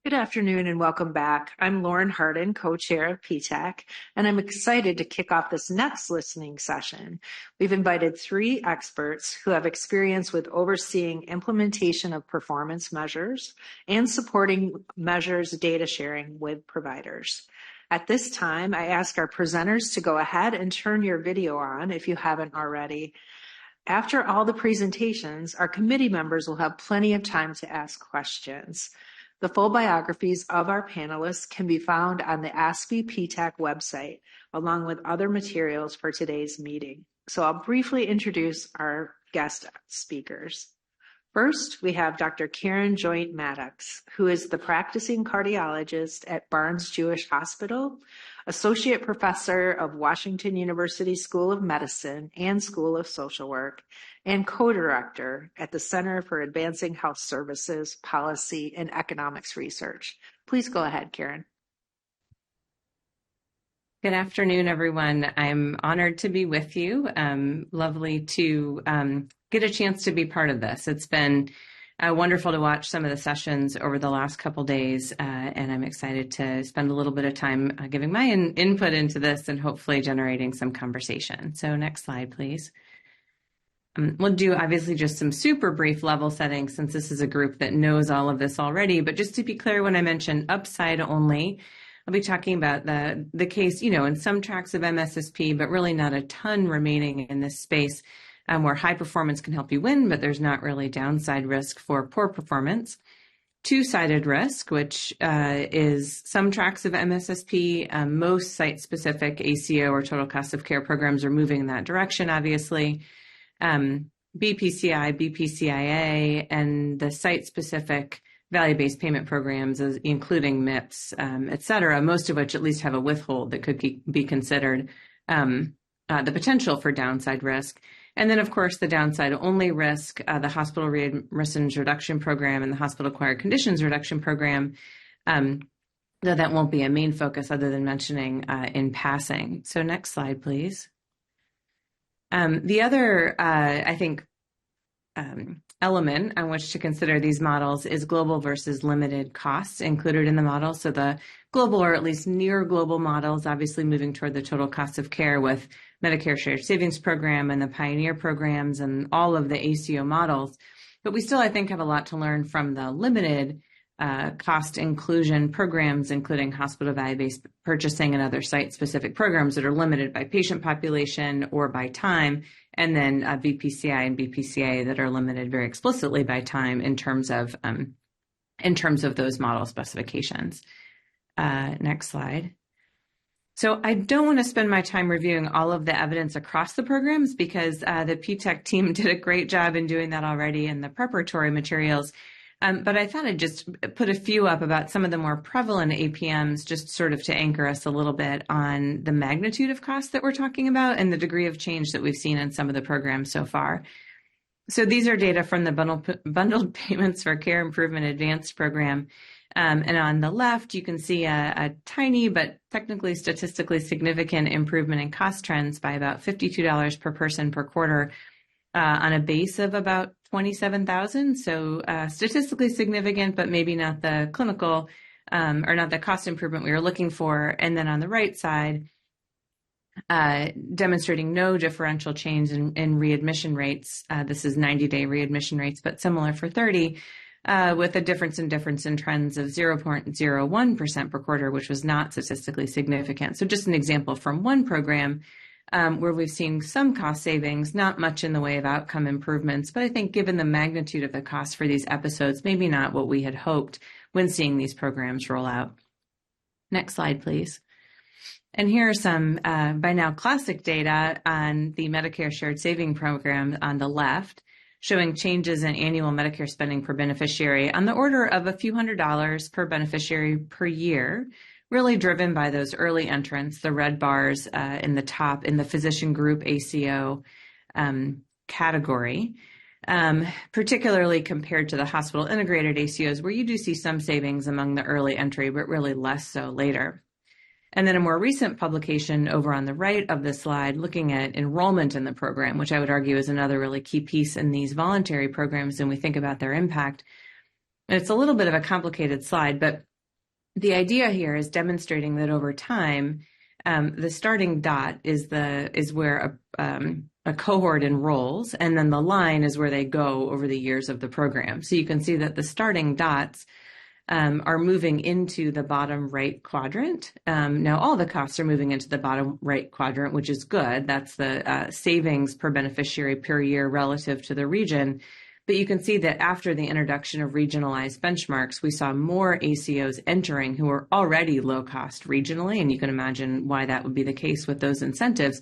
Good afternoon and welcome back. I'm Lauren Hardin, co-chair of PTAC, and I'm excited to kick off this next listening session. We've invited 3 experts who have experience with overseeing implementation of performance measures and supporting measures data sharing with providers. At this time, I ask our presenters to go ahead and turn your video on if you haven't already. After all the presentations, our committee members will have plenty of time to ask questions. The full biographies of our panelists can be found on the ASPE PTAC website, along with other materials for today's meeting. So I'll briefly introduce our guest speakers. First, we have Dr. Karen Joynt Maddox, who is the practicing cardiologist at Barnes-Jewish Hospital, associate professor of Washington University School of Medicine and School of Social Work, and co-director at the Center for Advancing Health Services, Policy, and Economics Research. Please go ahead, Karen. Good afternoon, everyone. I'm honored to be with you. Lovely to get a chance to be part of this. It's been wonderful to watch some of the sessions over the last couple days, and I'm excited to spend a little bit of time giving my input into this and hopefully generating some conversation. So next slide, please. We'll do obviously just some super brief level setting since this is a group that knows all of this already, but just to be clear, when I mention upside only, I'll be talking about the case, in some tracks of MSSP, but really not a ton remaining in this space where high performance can help you win, but there's not really downside risk for poor performance. Two-sided risk, which is some tracks of MSSP, most site-specific ACO or total cost of care programs are moving in that direction, obviously. BPCI, BPCIA, and the site-specific value-based payment programs, including MIPS, et cetera, most of which at least have a withhold that could be considered the potential for downside risk. And then, of course, the downside-only risk, the hospital readmissions reduction program and the hospital-acquired conditions reduction program, though that won't be a main focus other than mentioning in passing. So next slide, please. The other, I think, element on which to consider these models is global versus limited costs included in the model. So the global or at least near global models, obviously moving toward the total cost of care with Medicare Shared Savings Program and the Pioneer programs and all of the ACO models. But we still, I think, have a lot to learn from the limited cost inclusion programs, including hospital value-based purchasing and other site-specific programs that are limited by patient population or by time, and then BPCI and BPCA that are limited very explicitly by time in terms of those model specifications. Next slide. So I don't want to spend my time reviewing all of the evidence across the programs because the PTAC team did a great job in doing that already in the preparatory materials. But I thought I'd just put a few up about some of the more prevalent APMs, just sort of to anchor us a little bit on the magnitude of costs that we're talking about and the degree of change that we've seen in some of the programs so far. So these are data from the Bundled Payments for Care Improvement Advanced program. And on the left, you can see a tiny but technically statistically significant improvement in cost trends by about $52 per person per quarter on a base of about 27,000. So statistically significant, but maybe not the clinical or not the cost improvement we were looking for. And then on the right side, demonstrating no differential change in readmission rates. This is 90-day readmission rates, but similar for 30, with a difference in trends of 0.01% per quarter, which was not statistically significant. So just an example from one program where we've seen some cost savings, not much in the way of outcome improvements, but I think given the magnitude of the cost for these episodes, maybe not what we had hoped when seeing these programs roll out. Next slide, please. And here are some by now classic data on the Medicare Shared Saving Program on the left, showing changes in annual Medicare spending per beneficiary on the order of a few $100s per beneficiary per year, really driven by those early entrants, the red bars in the top in the physician group ACO category, particularly compared to the hospital integrated ACOs, where you do see some savings among the early entry, but really less so later. And then a more recent publication over on the right of the slide looking at enrollment in the program, which I would argue is another really key piece in these voluntary programs when we think about their impact. And it's a little bit of a complicated slide, but the idea here is demonstrating that over time, the starting dot is where a cohort enrolls, and then the line is where they go over the years of the program. So you can see that the starting dots are moving into the bottom right quadrant. Now, all the costs are moving into the bottom right quadrant, which is good. That's the savings per beneficiary per year relative to the region. But you can see that after the introduction of regionalized benchmarks, we saw more ACOs entering who were already low cost regionally. And you can imagine why that would be the case with those incentives,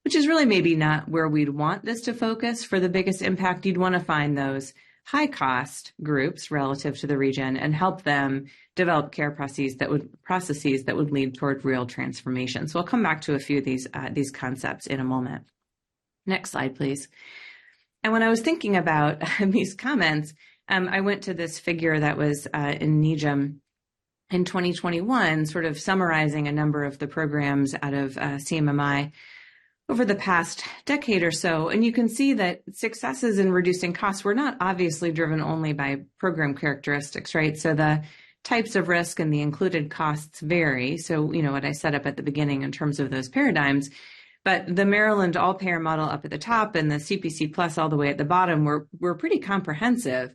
which is really maybe not where we'd want this to focus for the biggest impact. You'd want to find those high cost groups relative to the region and help them develop care processes that would lead toward real transformation. So I'll come back to a few of these concepts in a moment. Next slide, please. And when I was thinking about these comments, I went to this figure that was in NEJM in 2021, sort of summarizing a number of the programs out of CMMI over the past decade or so. And you can see that successes in reducing costs were not obviously driven only by program characteristics, right? So the types of risk and the included costs vary. So, you know, what I set up at the beginning in terms of those paradigms. But the Maryland all-payer model up at the top and the CPC plus all the way at the bottom were pretty comprehensive,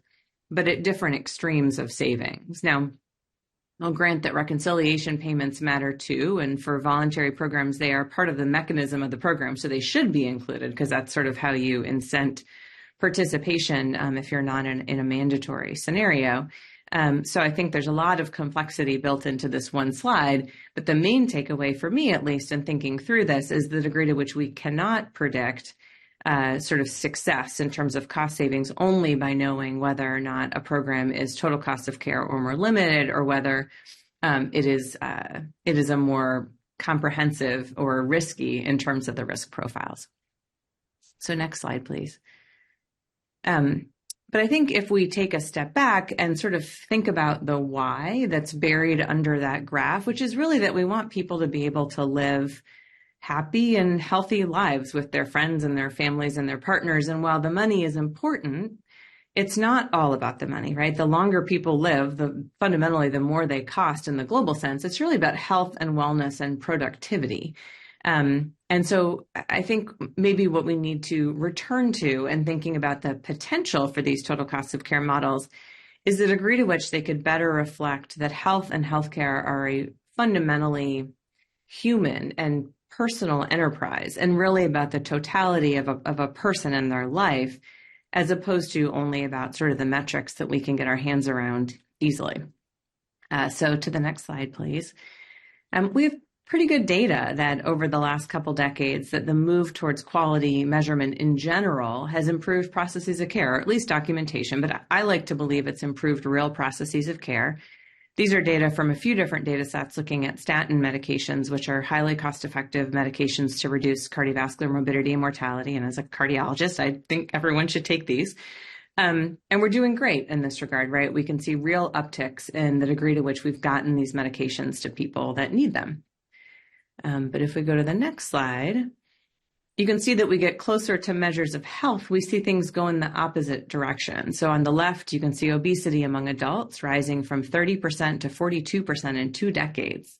but at different extremes of savings. Now, I'll grant that reconciliation payments matter too, and for voluntary programs, they are part of the mechanism of the program, so they should be included because that's sort of how you incent participation if you're not in a mandatory scenario. So I think there's a lot of complexity built into this one slide, but the main takeaway for me, at least in thinking through this, is the degree to which we cannot predict sort of success in terms of cost savings only by knowing whether or not a program is total cost of care or more limited, or whether it is a more comprehensive or risky in terms of the risk profiles. So next slide, please. But I think if we take a step back and sort of think about the why that's buried under that graph, which is really that we want people to be able to live happy and healthy lives with their friends and their families and their partners. And while the money is important, it's not all about the money, right? The longer people live, fundamentally, the more they cost in the global sense. It's really about health and wellness and productivity. And so I think maybe what we need to return to and thinking about the potential for these total costs of care models is the degree to which they could better reflect that health and healthcare are a fundamentally human and personal enterprise, and really about the totality of a person and their life, as opposed to only about sort of the metrics that we can get our hands around easily. So to the next slide, please. We have pretty good data that over the last couple decades that the move towards quality measurement in general has improved processes of care, or at least documentation, but I like to believe it's improved real processes of care. These are data from a few different data sets looking at statin medications, which are highly cost-effective medications to reduce cardiovascular morbidity and mortality. And as a cardiologist, I think everyone should take these. And we're doing great in this regard, right? We can see real upticks in the degree to which we've gotten these medications to people that need them. But if we go to the next slide, you can see that we get closer to measures of health. We see things go in the opposite direction. So on the left, you can see obesity among adults rising from 30% to 42% in 2 decades.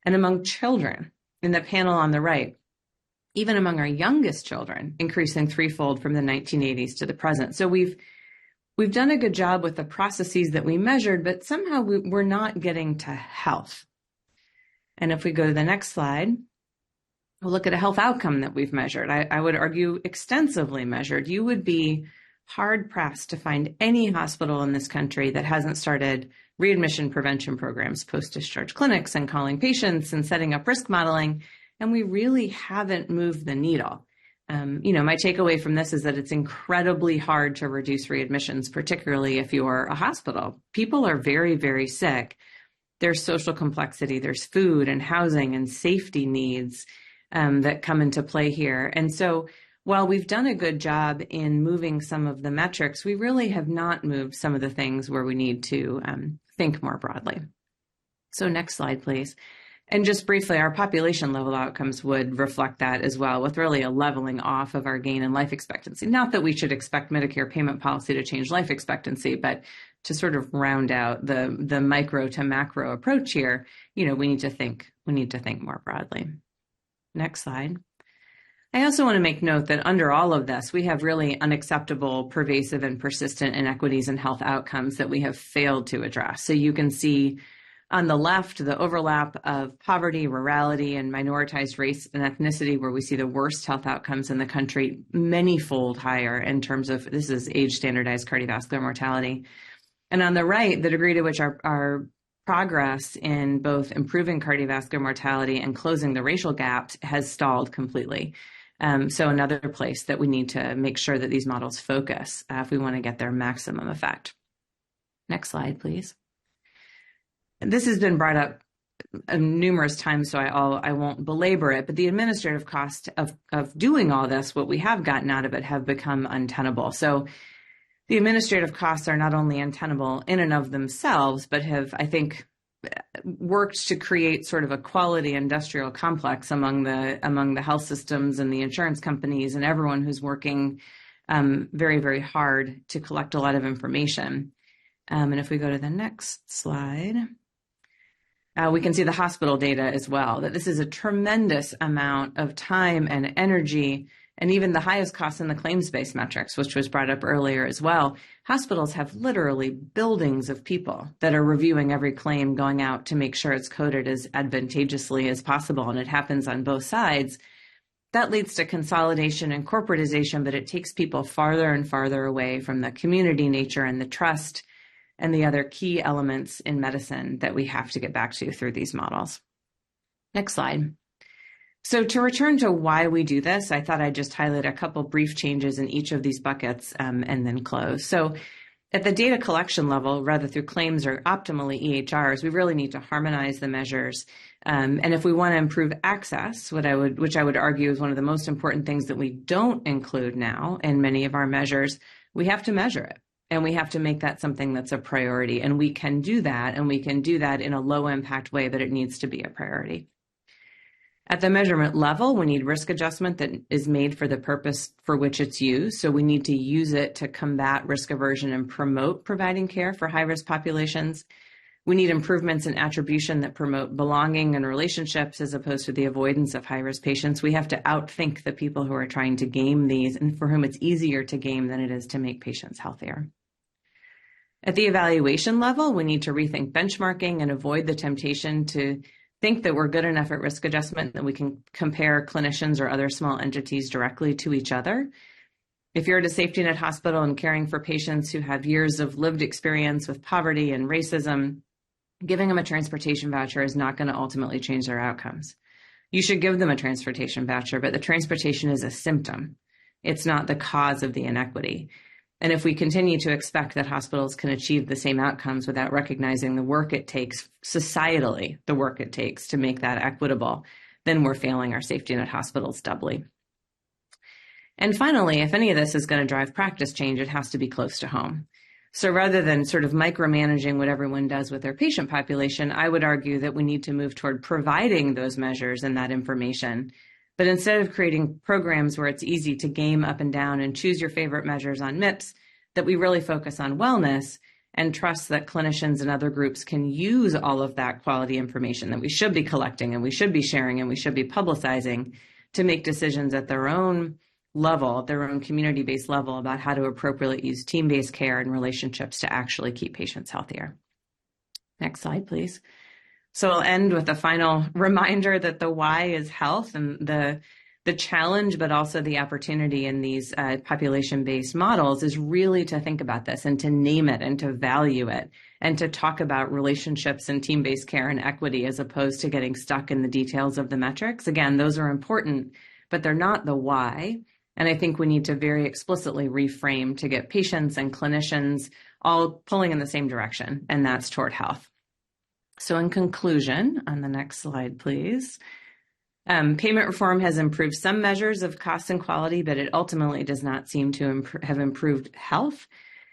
And among children, in the panel on the right, even among our youngest children, increasing threefold from the 1980s to the present. So we've done a good job with the processes that we measured, but somehow we're not getting to health. And if we go to the next slide, we'll look at a health outcome that we've measured. I would argue extensively measured. You would be hard-pressed to find any hospital in this country that hasn't started readmission prevention programs, post-discharge clinics, and calling patients and setting up risk modeling. And we really haven't moved the needle. My takeaway from this is that it's incredibly hard to reduce readmissions, particularly if you're a hospital. People are very, very sick. There's social complexity, there's food and housing and safety needs that come into play here. And so while we've done a good job in moving some of the metrics, we really have not moved some of the things where we need to think more broadly. So next slide, please. And just briefly, our population level outcomes would reflect that as well, with really a leveling off of our gain in life expectancy. Not that we should expect Medicare payment policy to change life expectancy, but to sort of round out the micro to macro approach here, we need to think more broadly. Next slide. I also want to make note that under all of this, we have really unacceptable, pervasive, and persistent inequities in health outcomes that we have failed to address. So you can see on the left, the overlap of poverty, rurality, and minoritized race and ethnicity, where we see the worst health outcomes in the country, many-fold higher in terms of, this is age-standardized cardiovascular mortality. And on the right, the degree to which our progress in both improving cardiovascular mortality and closing the racial gaps has stalled completely. So another place that we need to make sure that these models focus if we want to get their maximum effect. Next slide, please. This has been brought up numerous times, so I won't belabor it, but the administrative cost of doing all this, what we have gotten out of it, have become untenable. So the administrative costs are not only untenable in and of themselves, but have, I think, worked to create sort of a quality industrial complex among the health systems and the insurance companies and everyone who's working very, very hard to collect a lot of information. And if we go to the next slide, we can see the hospital data as well, that this is a tremendous amount of time and energy, and even the highest cost in the claims-based metrics, which was brought up earlier as well. Hospitals have literally buildings of people that are reviewing every claim going out to make sure it's coded as advantageously as possible, and it happens on both sides. That leads to consolidation and corporatization, but it takes people farther and farther away from the community nature and the trust and the other key elements in medicine that we have to get back to through these models. Next slide. So to return to why we do this, I thought I'd just highlight a couple brief changes in each of these buckets and then close. So at the data collection level, rather through claims or optimally EHRs, we really need to harmonize the measures. And if we want to improve access, which I would argue is one of the most important things that we don't include now in many of our measures, we have to measure it. And we have to make that something that's a priority. And we can do that, and we can do that in a low impact way, but it needs to be a priority. At the measurement level, we need risk adjustment that is made for the purpose for which it's used. So we need to use it to combat risk aversion and promote providing care for high-risk populations. We need improvements in attribution that promote belonging and relationships as opposed to the avoidance of high-risk patients. We have to outthink the people who are trying to game these and for whom it's easier to game than it is to make patients healthier. At the evaluation level, we need to rethink benchmarking and avoid the temptation to think that we're good enough at risk adjustment that we can compare clinicians or other small entities directly to each other. If you're at a safety net hospital and caring for patients who have years of lived experience with poverty and racism, giving them a transportation voucher is not going to ultimately change their outcomes. You should give them a transportation voucher, but the transportation is a symptom. It's not the cause of the inequity. And if we continue to expect that hospitals can achieve the same outcomes without recognizing the work it takes, societally, the work it takes to make that equitable, then we're failing our safety net hospitals doubly. And finally, if any of this is going to drive practice change, it has to be close to home. So rather than sort of micromanaging what everyone does with their patient population, I would argue that we need to move toward providing those measures and that information. But instead of creating programs where it's easy to game up and down and choose your favorite measures on MIPS, that we really focus on wellness and trust that clinicians and other groups can use all of that quality information that we should be collecting and we should be sharing and we should be publicizing to make decisions at their own level, their own community-based level about how to appropriately use team-based care and relationships to actually keep patients healthier. Next slide, please. So I'll end with a final reminder that the why is health, and the challenge, but also the opportunity in these population-based models is really to think about this and to name it and to value it and to talk about relationships and team-based care and equity as opposed to getting stuck in the details of the metrics. Again, those are important, but they're not the why. And I think we need to very explicitly reframe to get patients and clinicians all pulling in the same direction, and that's toward health. So in conclusion, on the next slide, please, payment reform has improved some measures of cost and quality, but it ultimately does not seem to have improved health.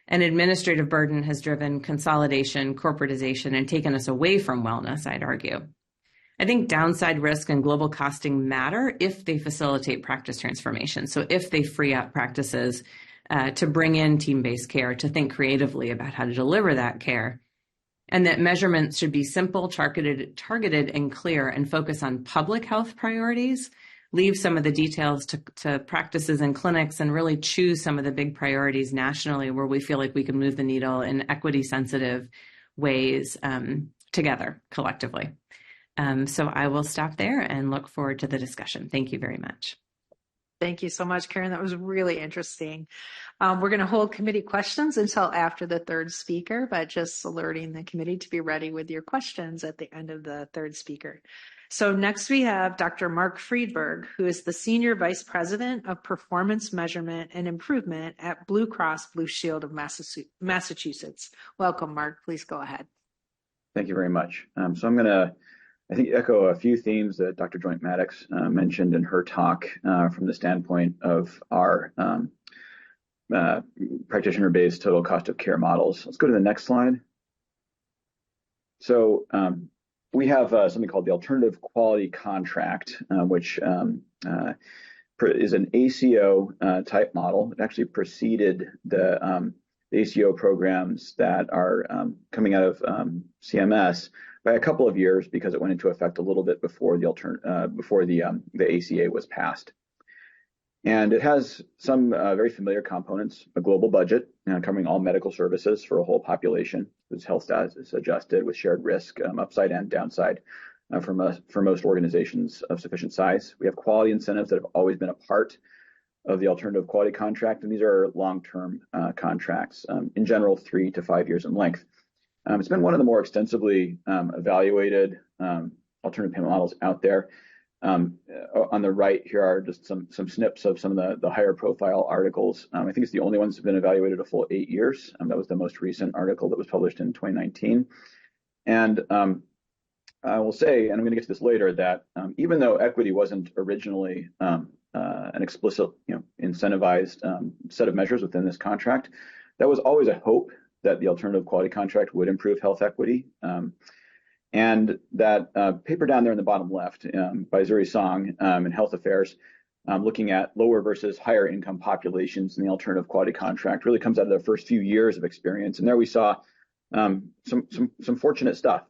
And administrative burden has driven consolidation, corporatization, and taken us away from wellness, I'd argue. I think downside risk and global costing matter if they facilitate practice transformation. So if they free up practices to bring in team-based care, to think creatively about how to deliver that care. And that measurements should be simple, targeted and clear, and focus on public health priorities, leave some of the details to practices and clinics, and really choose some of the big priorities nationally where we feel like we can move the needle in equity-sensitive ways together, collectively. So I will stop there and look forward to the discussion. Thank you very much. Thank you so much, Karen. That was really interesting. We're going to hold committee questions until after the third speaker, but just alerting the committee to be ready with your questions at the end of the third speaker. So next we have Dr. Mark Friedberg, who is the Senior Vice President of Performance Measurement and Improvement at Blue Cross Blue Shield of Massachusetts. Welcome, Mark. Please go ahead. Thank you very much. So I'm going to, I think, echo a few themes that Dr. Joynt Maddox mentioned in her talk from the standpoint of our practitioner-based total cost of care models. Let's go to the next slide. So we have something called the Alternative Quality Contract, which is an ACO type model. It actually preceded the ACO programs that are coming out of CMS by a couple of years, because it went into effect a little bit before the ACA was passed. And it has some very familiar components: a global budget covering all medical services for a whole population, whose health status is adjusted with shared risk, upside and downside, for most organizations of sufficient size. We have quality incentives that have always been a part of the alternative quality contract, and these are long-term contracts, in general 3 to 5 years in length. It's been one of the more extensively evaluated alternative payment models out there. On the right here are just some snips of some of the higher profile articles. I think it's the only one that's been evaluated a full 8 years. That was the most recent article that was published in 2019. And I will say, and I'm going to get to this later, that even though equity wasn't originally an explicit, incentivized set of measures within this contract, that was always a hope that the alternative quality contract would improve health equity. And that paper down there in the bottom left by Zuri Song in Health Affairs, looking at lower versus higher income populations in the alternative quality contract, really comes out of the first few years of experience. And there we saw some fortunate stuff.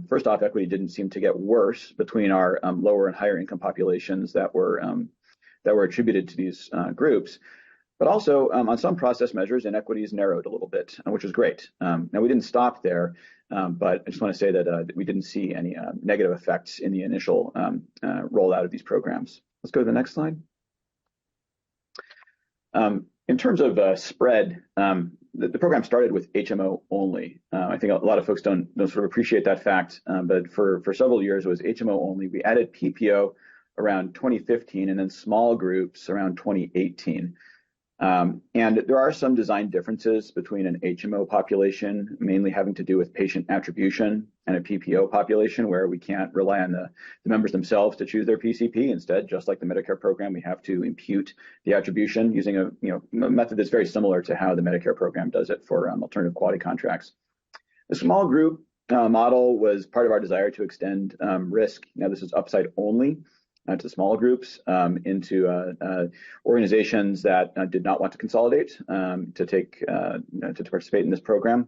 First off, equity didn't seem to get worse between our lower and higher income populations that were attributed to these groups. But also on some process measures, inequities narrowed a little bit, which was great. Now, we didn't stop there, but I just want to say that we didn't see any negative effects in the initial rollout of these programs. Let's go to the next slide. In terms of spread, the program started with HMO only. I think a lot of folks don't sort of appreciate that fact, but for several years it was HMO only. We added PPO around 2015 and then small groups around 2018. And there are some design differences between an HMO population, mainly having to do with patient attribution, and a PPO population, where we can't rely on the members themselves to choose their PCP. Instead, just like the Medicare program, we have to impute the attribution using a method that's very similar to how the Medicare program does it for alternative quality contracts. The small group model was part of our desire to extend risk. Now, this is upside only to small groups, into organizations that did not want to consolidate to participate in this program.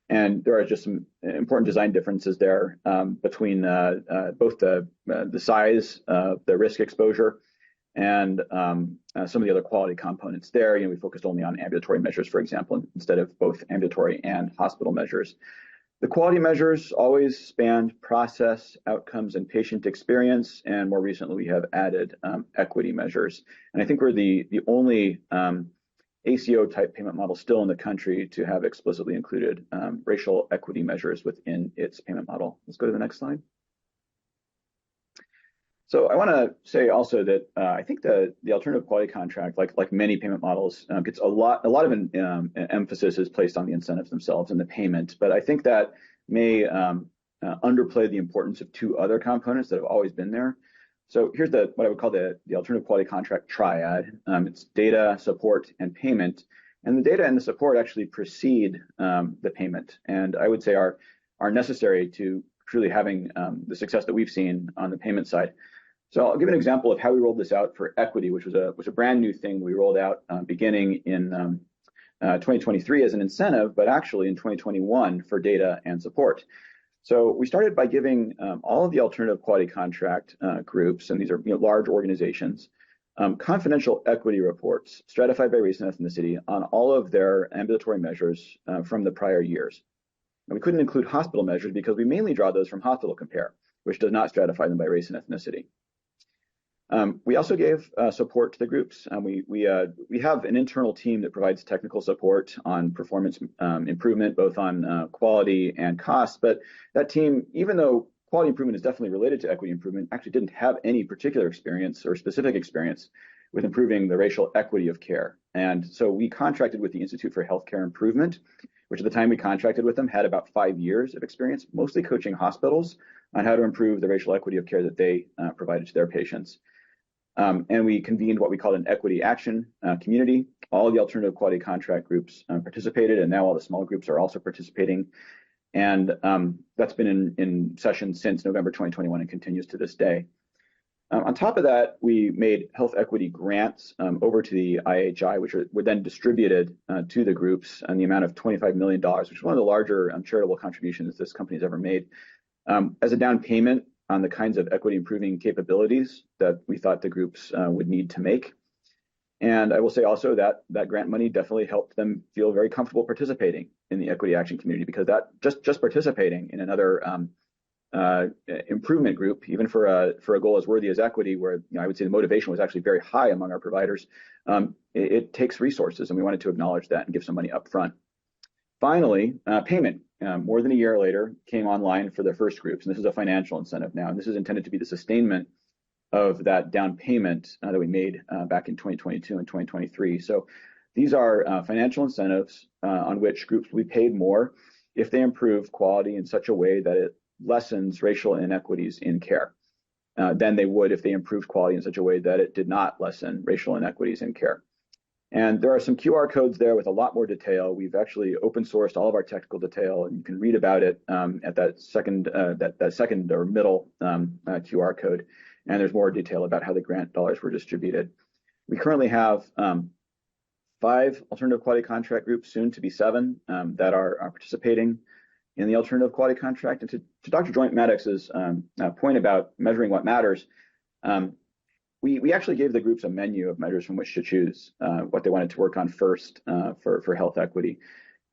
And there are just some important design differences there between both the size of the risk exposure and some of the other quality components there. We focused only on ambulatory measures, for example, instead of both ambulatory and hospital measures. The quality measures always spanned process, outcomes, and patient experience, and more recently we have added equity measures. And I think we're the only ACO type payment model still in the country to have explicitly included racial equity measures within its payment model. Let's go to the next slide. So I want to say also that I think the alternative quality contract, like many payment models, gets a lot of emphasis is placed on the incentives themselves and the payment. But I think that may underplay the importance of two other components that have always been there. So here's what I would call the alternative quality contract triad. It's data, support, and payment. And the data and the support actually precede the payment, and I would say are necessary to truly having the success that we've seen on the payment side. So I'll give an example of how we rolled this out for equity, which was a brand new thing we rolled out beginning in 2023 as an incentive, but actually in 2021 for data and support. So we started by giving all of the alternative quality contract groups, and these are large organizations, confidential equity reports stratified by race and ethnicity on all of their ambulatory measures from the prior years. And we couldn't include hospital measures because we mainly draw those from Hospital Compare, which does not stratify them by race and ethnicity. We also gave support to the groups. We have an internal team that provides technical support on performance improvement, both on quality and cost. But that team, even though quality improvement is definitely related to equity improvement, actually didn't have any particular experience or specific experience with improving the racial equity of care. And so we contracted with the Institute for Healthcare Improvement, which at the time we contracted with them had about 5 years of experience, mostly coaching hospitals on how to improve the racial equity of care that they provided to their patients. And we convened what we called an equity action community. All of the alternative quality contract groups participated, and now all the small groups are also participating. And that's been in session since November 2021 and continues to this day. On top of that, we made health equity grants over to the IHI, which were then distributed to the groups in the amount of $25 million, which is one of the larger charitable contributions this company's ever made, as a down payment on the kinds of equity improving capabilities that we thought the groups would need to make. And I will say also that that grant money definitely helped them feel very comfortable participating in the equity action community, because that just participating in another improvement group, even for a goal as worthy as equity, where I would say the motivation was actually very high among our providers, it takes resources, and we wanted to acknowledge that and give some money up front. Finally, payment, more than a year later, came online for the first groups, and this is a financial incentive now, and this is intended to be the sustainment of that down payment that we made back in 2022 and 2023. So these are financial incentives on which groups will be paid more if they improve quality in such a way that it lessens racial inequities in care than they would if they improved quality in such a way that it did not lessen racial inequities in care. And there are some QR codes there with a lot more detail. We've actually open sourced all of our technical detail, and you can read about it at that second or middle QR code. And there's more detail about how the grant dollars were distributed. We currently have 5 alternative quality contract groups, soon to be 7, that are participating in the alternative quality contract. And to Dr. Joynt Maddox's point about measuring what matters, we actually gave the groups a menu of measures from which to choose what they wanted to work on first for health equity.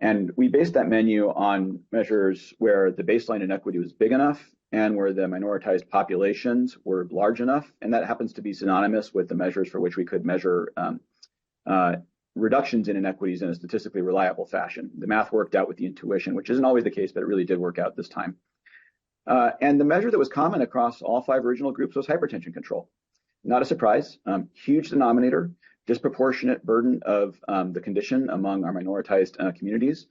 And we based that menu on measures where the baseline inequity was big enough and where the minoritized populations were large enough. And that happens to be synonymous with the measures for which we could measure reductions in inequities in a statistically reliable fashion. The math worked out with the intuition, which isn't always the case, but it really did work out this time. And the measure that was common across all 5 original groups was hypertension control. Not a surprise, huge denominator, disproportionate burden of the condition among our minoritized communities,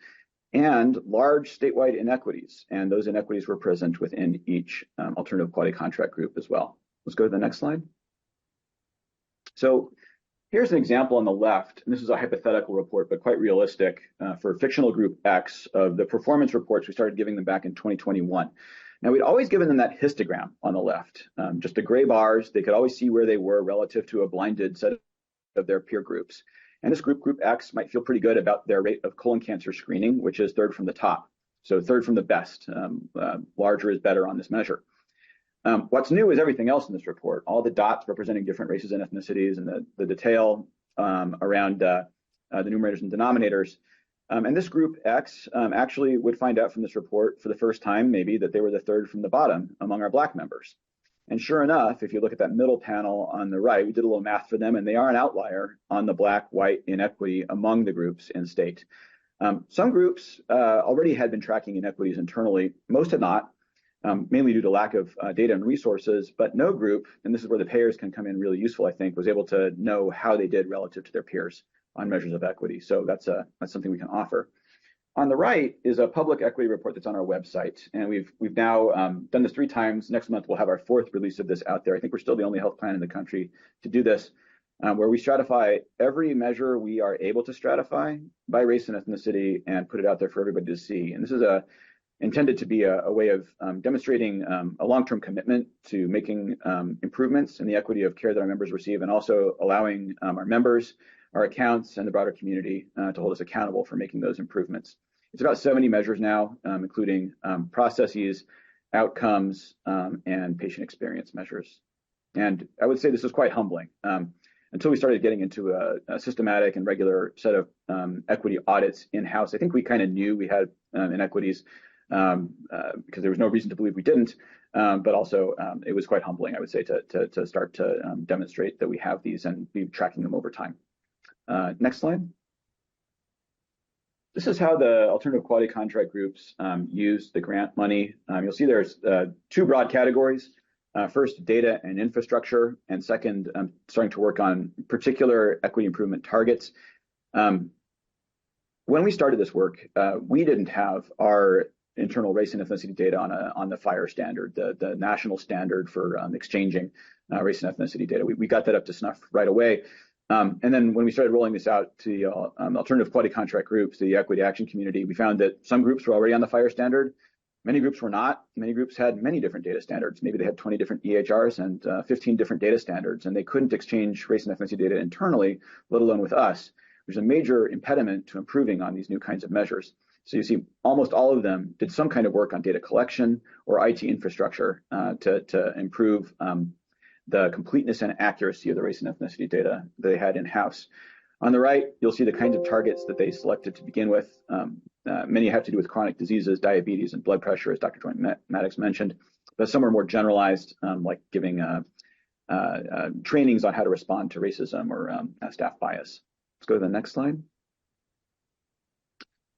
and large statewide inequities. And those inequities were present within each alternative quality contract group as well. Let's go to the next slide. So here's an example on the left, and this is a hypothetical report, but quite realistic for fictional group X of the performance reports we started giving them back in 2021. Now, we'd always given them that histogram on the left, just the gray bars. They could always see where they were relative to a blinded set of their peer groups. And this group X, might feel pretty good about their rate of colon cancer screening, which is 3rd from the top. So 3rd from the best, larger is better on this measure. What's new is everything else in this report, all the dots representing different races and ethnicities, and the detail around the numerators and denominators. And this group X actually would find out from this report for the first time, maybe, that they were the 3rd from the bottom among our Black members. And sure enough, if you look at that middle panel on the right, we did a little math for them, and they are an outlier on the Black-white inequity among the groups in state. Some groups already had been tracking inequities internally. Most had not, mainly due to lack of data and resources, but no group, and this is where the payers can come in really useful, I think, was able to know how they did relative to their peers on measures of equity. So that's something we can offer. On the right is a public equity report that's on our website, and we've now done this 3 times. Next month we'll have our 4th release of this out there. I think we're still the only health plan in the country to do this, where we stratify every measure we are able to stratify by race and ethnicity and put it out there for everybody to see. And this is intended to be a way of demonstrating a long-term commitment to making improvements in the equity of care that our members receive, and also allowing our members, our accounts, and the broader community to hold us accountable for making those improvements. It's about 70 measures now, including processes, outcomes, and patient experience measures. And I would say this is quite humbling. Until we started getting into a systematic and regular set of equity audits in-house, I think we kind of knew we had inequities because there was no reason to believe we didn't. But also, it was quite humbling, I would say, to start to demonstrate that we have these and be tracking them over time. Next slide. This is how the alternative quality contract groups use the grant money. You'll see there's two broad categories. First, data and infrastructure, and second, starting to work on particular equity improvement targets. When we started this work, we didn't have our internal race and ethnicity data on the FHIR standard, the national standard for exchanging race and ethnicity data. We got that up to snuff right away. And then when we started rolling this out to the alternative quality contract groups, the equity action community, we found that some groups were already on the FHIR standard. Many groups were not. Many groups had many different data standards. Maybe they had 20 different EHRs and 15 different data standards, and they couldn't exchange race and ethnicity data internally, let alone with us, which is a major impediment to improving on these new kinds of measures. So you see almost all of them did some kind of work on data collection or IT infrastructure to improve the completeness and accuracy of the race and ethnicity data they had in-house. On the right, you'll see the kinds of targets that they selected to begin with. Many have to do with chronic diseases, diabetes, and blood pressure, as Dr. Joynt Maddox mentioned, but some are more generalized, like giving trainings on how to respond to racism or staff bias. Let's go to the next slide.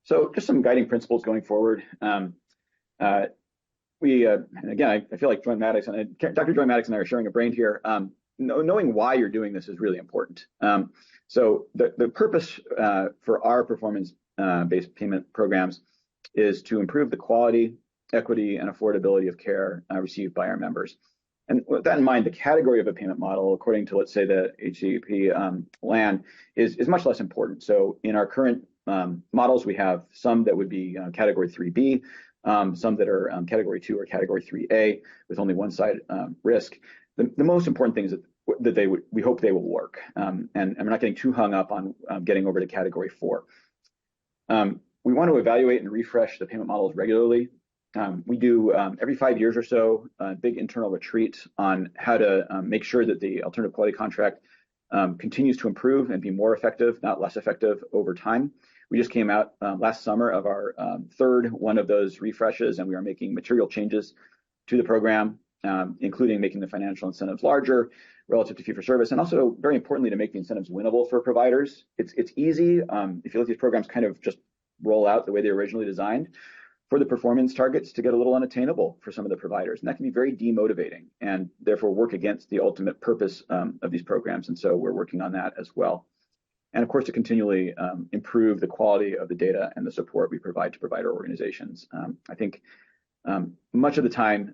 So just some guiding principles going forward. And again, I feel like Dr. Joynt Maddox and I are sharing a brain here. Knowing why you're doing this is really important. So the purpose for our performance-based payment programs is to improve the quality, equity, and affordability of care received by our members. And with that in mind, the category of a payment model, according to, let's say, the HCP land, is much less important. So in our current models, we have some that would be category 3B, some that are category 2 or category 3A with only one side risk. The most important thing is that we hope they will work. And we're not getting too hung up on getting over to category 4. We want to evaluate and refresh the payment models regularly. We do every 5 years or so a big internal retreat on how to make sure that the alternative quality contract continues to improve and be more effective, not less effective over time. We just came out last summer of our third one of those refreshes, and we are making material changes to the program, including making the financial incentives larger relative to fee-for-service, and also, very importantly, to make the incentives winnable for providers. It's easy, if you let these programs kind of just roll out the way they were originally designed, for the performance targets to get a little unattainable for some of the providers. And that can be very demotivating and therefore work against the ultimate purpose of these programs. And so we're working on that as well. And of course, to continually improve the quality of the data and the support we provide to provider organizations. I think much of the time,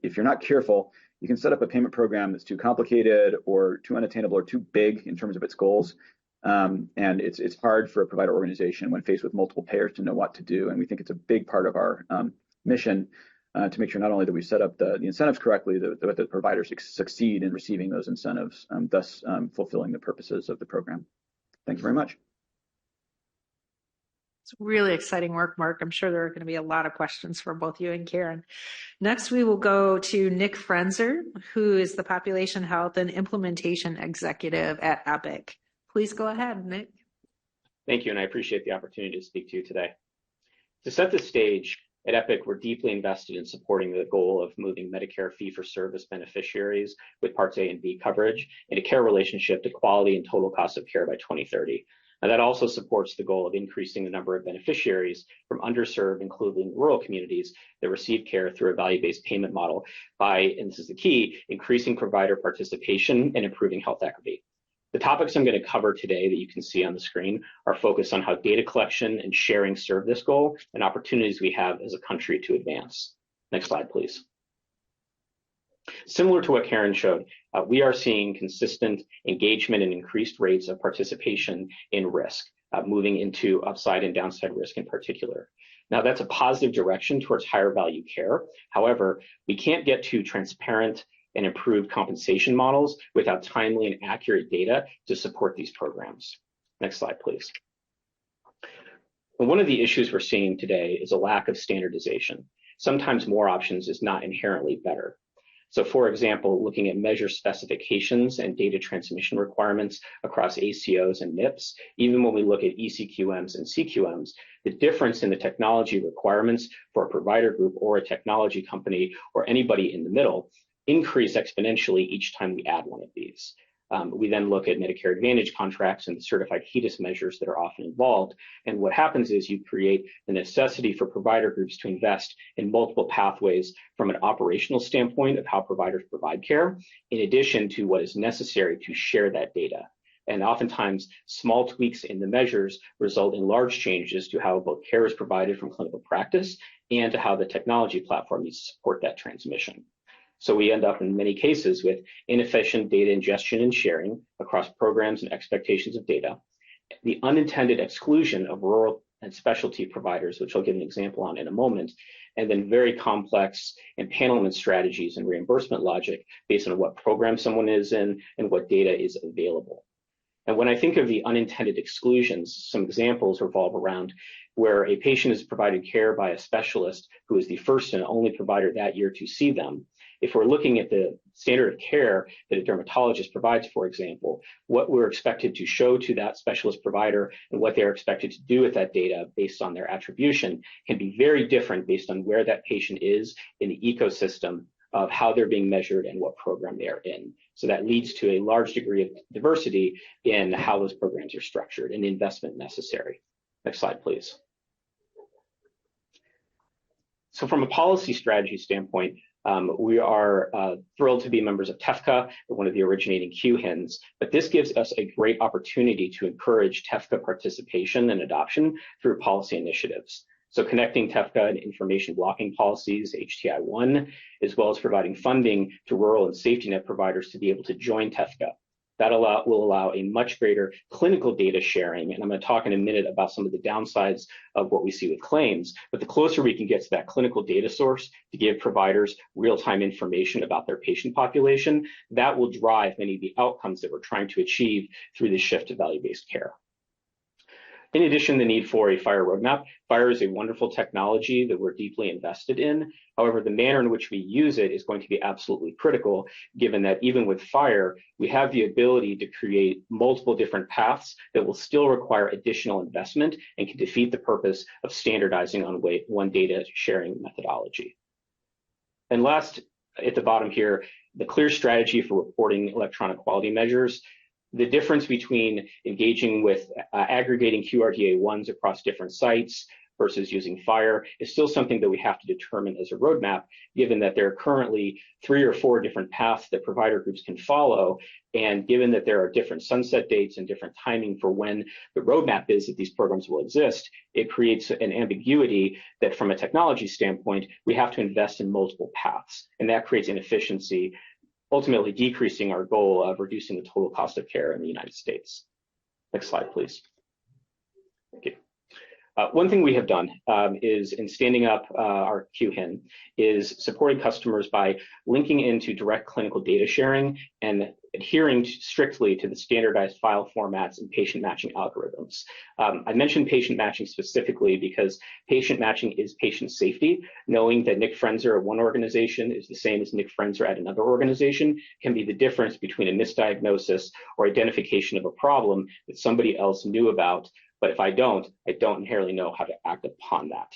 if you're not careful, you can set up a payment program that's too complicated or too unattainable or too big in terms of its goals. And it's hard for a provider organization when faced with multiple payers to know what to do. And we think it's a big part of our mission to make sure not only that we set up the incentives correctly, but that providers succeed in receiving those incentives, thus fulfilling the purposes of the program. Thank you very much. It's really exciting work, Mark. I'm sure there are going to be a lot of questions for both you and Karen. Next, we will go to Nick Frenzer, who is the Population Health and Implementation Executive at EPIC. Please go ahead, Nick. Thank you, and I appreciate the opportunity to speak to you today. To set the stage, at EPIC, we're deeply invested in supporting the goal of moving Medicare fee-for-service beneficiaries with Parts A and B coverage in a care relationship to quality and total cost of care by 2030. And that also supports the goal of increasing the number of beneficiaries from underserved, including rural communities, that receive care through a value-based payment model by, and this is the key, increasing provider participation and improving health equity. The topics I'm going to cover today that you can see on the screen are focused on how data collection and sharing serve this goal and opportunities we have as a country to advance. Next slide, please. Similar to what Karen showed, we are seeing consistent engagement and increased rates of participation in risk, moving into upside and downside risk in particular. Now, that's a positive direction towards higher value care. However, we can't get to transparent and improved compensation models without timely and accurate data to support these programs. Next slide, please. And one of the issues we're seeing today is a lack of standardization. Sometimes more options is not inherently better. So for example, looking at measure specifications and data transmission requirements across ACOs and MIPS, even when we look at ECQMs and CQMs, the difference in the technology requirements for a provider group or a technology company or anybody in the middle increase exponentially each time we add one of these. We then look at Medicare Advantage contracts and the certified HEDIS measures that are often involved. And what happens is you create the necessity for provider groups to invest in multiple pathways from an operational standpoint of how providers provide care, in addition to what is necessary to share that data. And oftentimes, small tweaks in the measures result in large changes to how both care is provided from clinical practice and to how the technology platform needs to support that transmission. So we end up in many cases with inefficient data ingestion and sharing across programs and expectations of data, the unintended exclusion of rural and specialty providers, which I'll give an example on in a moment, and then very complex empanelment strategies and reimbursement logic based on what program someone is in and what data is available. And when I think of the unintended exclusions, some examples revolve around where a patient is provided care by a specialist who is the first and only provider that year to see them. If we're looking at the standard of care that a dermatologist provides, for example, what we're expected to show to that specialist provider and what they're expected to do with that data based on their attribution can be very different based on where that patient is in the ecosystem of how they're being measured and what program they are in. So that leads to a large degree of diversity in how those programs are structured and the investment necessary. Next slide, please. So from a policy strategy standpoint, we are thrilled to be members of TEFCA, one of the originating QHINs, but this gives us a great opportunity to encourage TEFCA participation and adoption through policy initiatives. So connecting TEFCA and information blocking policies, HTI-1, as well as providing funding to rural and safety net providers to be able to join TEFCA. That will allow a much greater clinical data sharing, and I'm going to talk in a minute about some of the downsides of what we see with claims, but the closer we can get to that clinical data source to give providers real-time information about their patient population, that will drive many of the outcomes that we're trying to achieve through the shift to value-based care. In addition, the need for a FHIR roadmap. FHIR is a wonderful technology that we're deeply invested in. However, the manner in which we use it is going to be absolutely critical, given that even with FHIR, we have the ability to create multiple different paths that will still require additional investment and can defeat the purpose of standardizing on one data sharing methodology. And last, at the bottom here, the clear strategy for reporting electronic quality measures. The difference between engaging with aggregating QRDA1s across different sites versus using FHIR is still something that we have to determine as a roadmap, given that there are currently 3 or 4 different paths that provider groups can follow. And given that there are different sunset dates and different timing for when the roadmap is that these programs will exist, it creates an ambiguity that from a technology standpoint, we have to invest in multiple paths. And that creates inefficiency, ultimately decreasing our goal of reducing the total cost of care in the United States. Next slide, please. Thank you. One thing we have done is in standing up our QHIN is supporting customers by linking into direct clinical data sharing and adhering strictly to the standardized file formats and patient matching algorithms. I mentioned patient matching specifically because patient matching is patient safety. Knowing that Nick Frenzer at one organization is the same as Nick Frenzer at another organization can be the difference between a misdiagnosis or identification of a problem that somebody else knew about. But if I don't inherently know how to act upon that.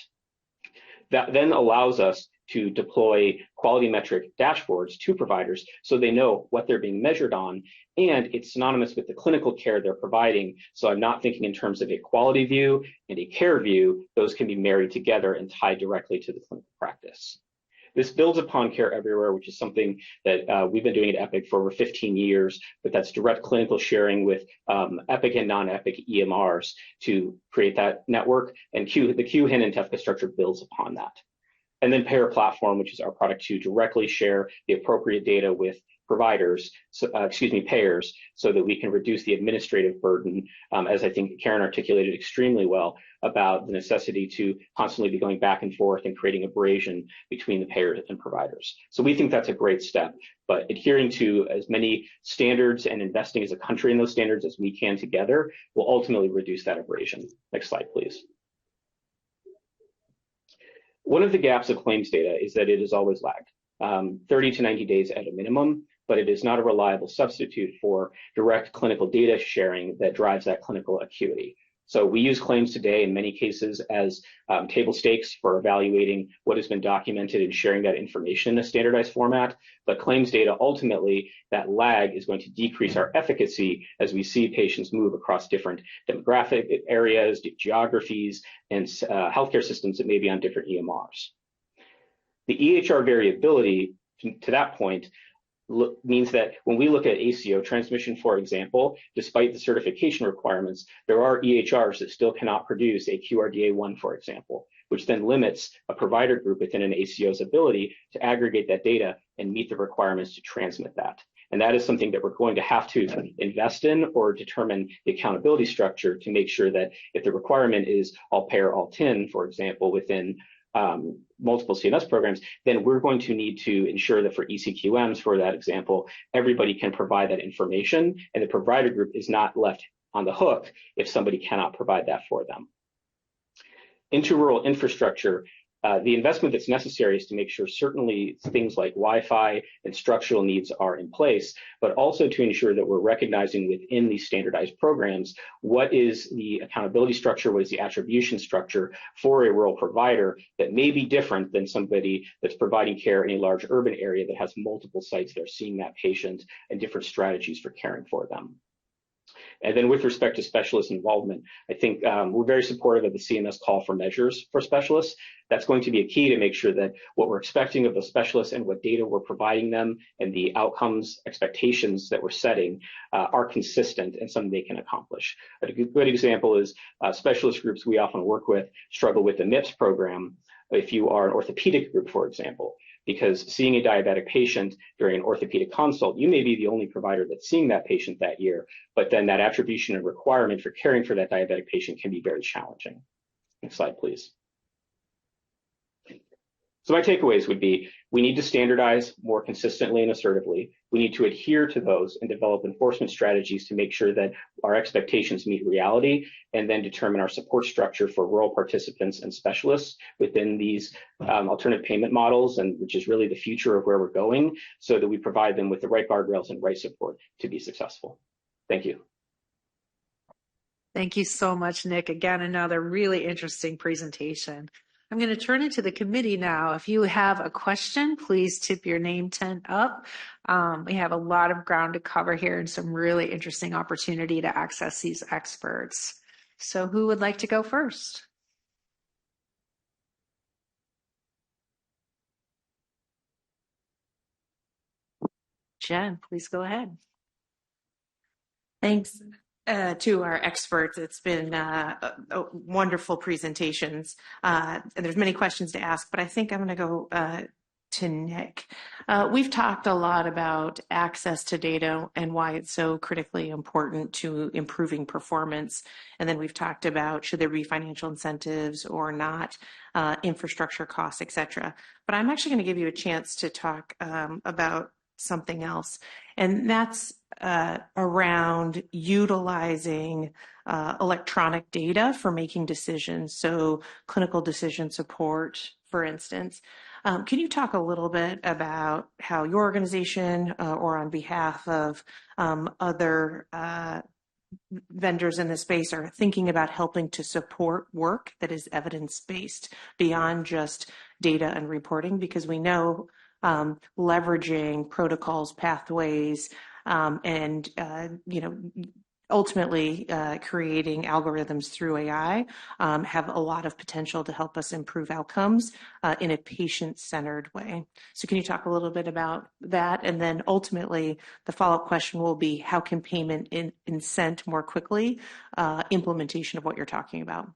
That then allows us to deploy quality metric dashboards to providers so they know what they're being measured on, and it's synonymous with the clinical care they're providing. So I'm not thinking in terms of a quality view and a care view. Those can be married together and tied directly to the clinical practice. This builds upon Care Everywhere, which is something that we've been doing at Epic for over 15 years, but that's direct clinical sharing with Epic and non-Epic EMRs to create that network, and the QHIN and TEFCA structure builds upon that. And then Payer Platform, which is our product to directly share the appropriate data with payers, so that we can reduce the administrative burden, as I think Karen articulated extremely well, about the necessity to constantly be going back and forth and creating abrasion between the payers and providers. So we think that's a great step, but adhering to as many standards and investing as a country in those standards as we can together will ultimately reduce that abrasion. Next slide, please. One of the gaps of claims data is that it is always lagged, 30 to 90 days at a minimum, but it is not a reliable substitute for direct clinical data sharing that drives that clinical acuity. So we use claims today in many cases as table stakes for evaluating what has been documented and sharing that information in a standardized format. But claims data, ultimately, that lag is going to decrease our efficacy as we see patients move across different demographic areas, geographies, and healthcare systems that may be on different EMRs. The EHR variability, to that point, means that when we look at ACO transmission, for example, despite the certification requirements, there are EHRs that still cannot produce a QRDA1, for example, which then limits a provider group within an ACO's ability to aggregate that data and meet the requirements to transmit that. And that is something that we're going to have to invest in or determine the accountability structure to make sure that if the requirement is all payer, all TIN, for example, within multiple CMS programs, then we're going to need to ensure that for ECQMs, for that example, everybody can provide that information and the provider group is not left on the hook if somebody cannot provide that for them. Into rural infrastructure, the investment that's necessary is to make sure certainly things like Wi-Fi and structural needs are in place, but also to ensure that we're recognizing within these standardized programs what is the accountability structure, what is the attribution structure for a rural provider that may be different than somebody that's providing care in a large urban area that has multiple sites that are seeing that patient and different strategies for caring for them. And then with respect to specialist involvement, I think we're very supportive of the CMS call for measures for specialists. That's going to be a key to make sure that what we're expecting of the specialists and what data we're providing them and the outcomes expectations that we're setting are consistent and something they can accomplish. A good example is specialist groups we often work with struggle with the MIPS program. If you are an orthopedic group, for example, because seeing a diabetic patient during an orthopedic consult, you may be the only provider that's seeing that patient that year, but then that attribution and requirement for caring for that diabetic patient can be very challenging. Next slide, please. So my takeaways would be, we need to standardize more consistently and assertively. We need to adhere to those and develop enforcement strategies to make sure that our expectations meet reality, and then determine our support structure for rural participants and specialists within these alternative payment models, and which is really the future of where we're going, so that we provide them with the right guardrails and right support to be successful. Thank you. Thank you so much, Nick. Again, another really interesting presentation. I'm going to turn it to the committee now. If you have a question, please tip your name tent up. We have a lot of ground to cover here and some really interesting opportunity to access these experts. So who would like to go first? Jen, please go ahead. Thanks to our experts. It's been wonderful presentations. And there's many questions to ask, but I think I'm going to go to Nick. We've talked a lot about access to data and why it's so critically important to improving performance. And then we've talked about should there be financial incentives or not, infrastructure costs, et cetera. But I'm actually going to give you a chance to talk about something else, and that's around utilizing electronic data for making decisions. So clinical decision support, for instance. Can you talk a little bit about how your organization or on behalf of other vendors in this space are thinking about helping to support work that is evidence-based beyond just data and reporting? Because we know leveraging protocols, pathways, and ultimately creating algorithms through AI have a lot of potential to help us improve outcomes in a patient-centered way. So can you talk a little bit about that? And then ultimately, the follow-up question will be, how can payment incent more quickly implementation of what you're talking about?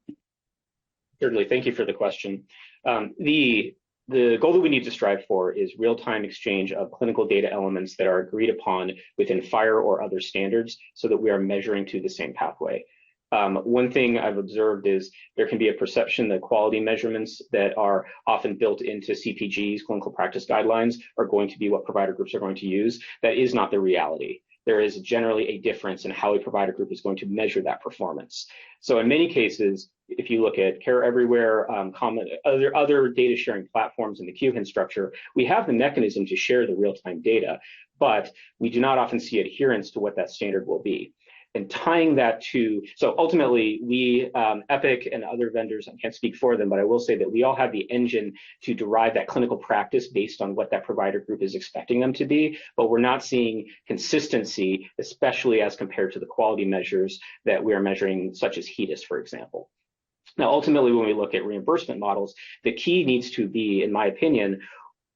Certainly, thank you for the question. The the goal that we need to strive for is real-time exchange of clinical data elements that are agreed upon within FHIR or other standards so that we are measuring to the same pathway. One thing I've observed is there can be a perception that quality measurements that are often built into CPGs, clinical practice guidelines, are going to be what provider groups are going to use. That is not the reality. There is generally a difference in how a provider group is going to measure that performance. So in many cases, if you look at Care Everywhere, other data sharing platforms in the QHIN structure, we have the mechanism to share the real-time data, but we do not often see adherence to what that standard will be. And tying that to, so ultimately we, Epic and other vendors, I can't speak for them, but I will say that we all have the engine to derive that clinical practice based on what that provider group is expecting them to be, but we're not seeing consistency, especially as compared to the quality measures that we are measuring, such as HEDIS, for example. Now, ultimately, when we look at reimbursement models, the key needs to be, in my opinion,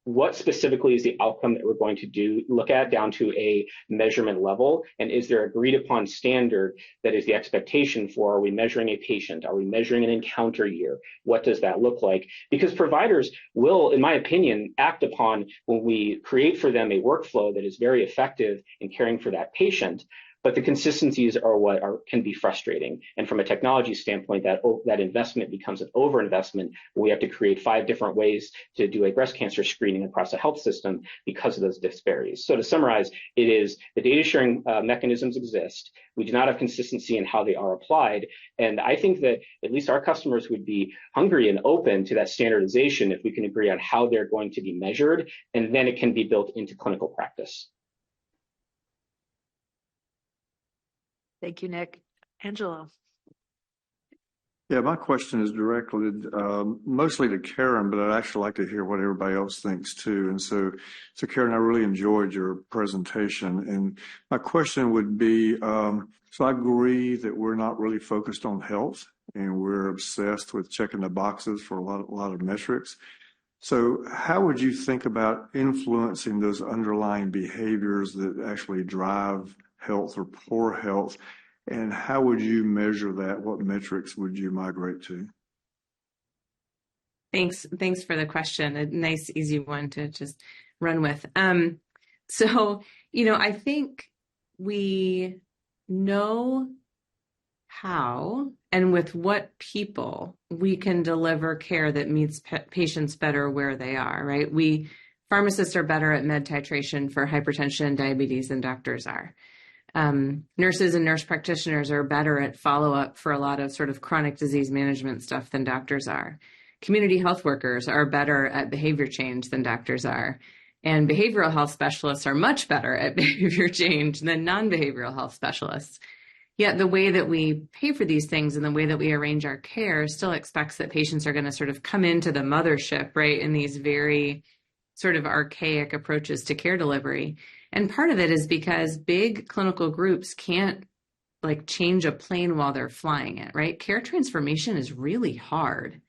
what specifically is the outcome that we're going to look at down to a measurement level? And is there agreed upon standard that is the expectation for, are we measuring a patient? Are we measuring an encounter year? What does that look like? Because providers will, in my opinion, act upon when we create for them a workflow that is very effective in caring for that patient. But the consistencies are what can be frustrating. And from a technology standpoint, that investment becomes an overinvestment. We have to create 5 different ways to do a breast cancer screening across a health system because of those disparities. So to summarize, it is the data sharing mechanisms exist. We do not have consistency in how they are applied. And I think that at least our customers would be hungry and open to that standardization if we can agree on how they're going to be measured, and then it can be built into clinical practice. Thank you, Nick. Angelo. Yeah, my question is directed mostly to Karen, but I'd actually like to hear what everybody else thinks too. And so Karen, I really enjoyed your presentation. And my question would be, so I agree that we're not really focused on health and we're obsessed with checking the boxes for a lot of metrics. So how would you think about influencing those underlying behaviors that actually drive health or poor health, and how would you measure that? What metrics would you migrate to? Thanks for the question. A nice, easy one to just run with. So, I think we know how and with what people we can deliver care that meets patients better where they are, right? Pharmacists are better at med titration for hypertension and diabetes than doctors are. Nurses and nurse practitioners are better at follow-up for a lot of sort of chronic disease management stuff than doctors are. Community health workers are better at behavior change than doctors are. And behavioral health specialists are much better at behavior change than non-behavioral health specialists. Yet the way that we pay for these things and the way that we arrange our care still expects that patients are going to sort of come into the mothership, right, in these very sort of archaic approaches to care delivery. And part of it is because big clinical groups can't change a plane while they're flying it, right? Care transformation is really hard.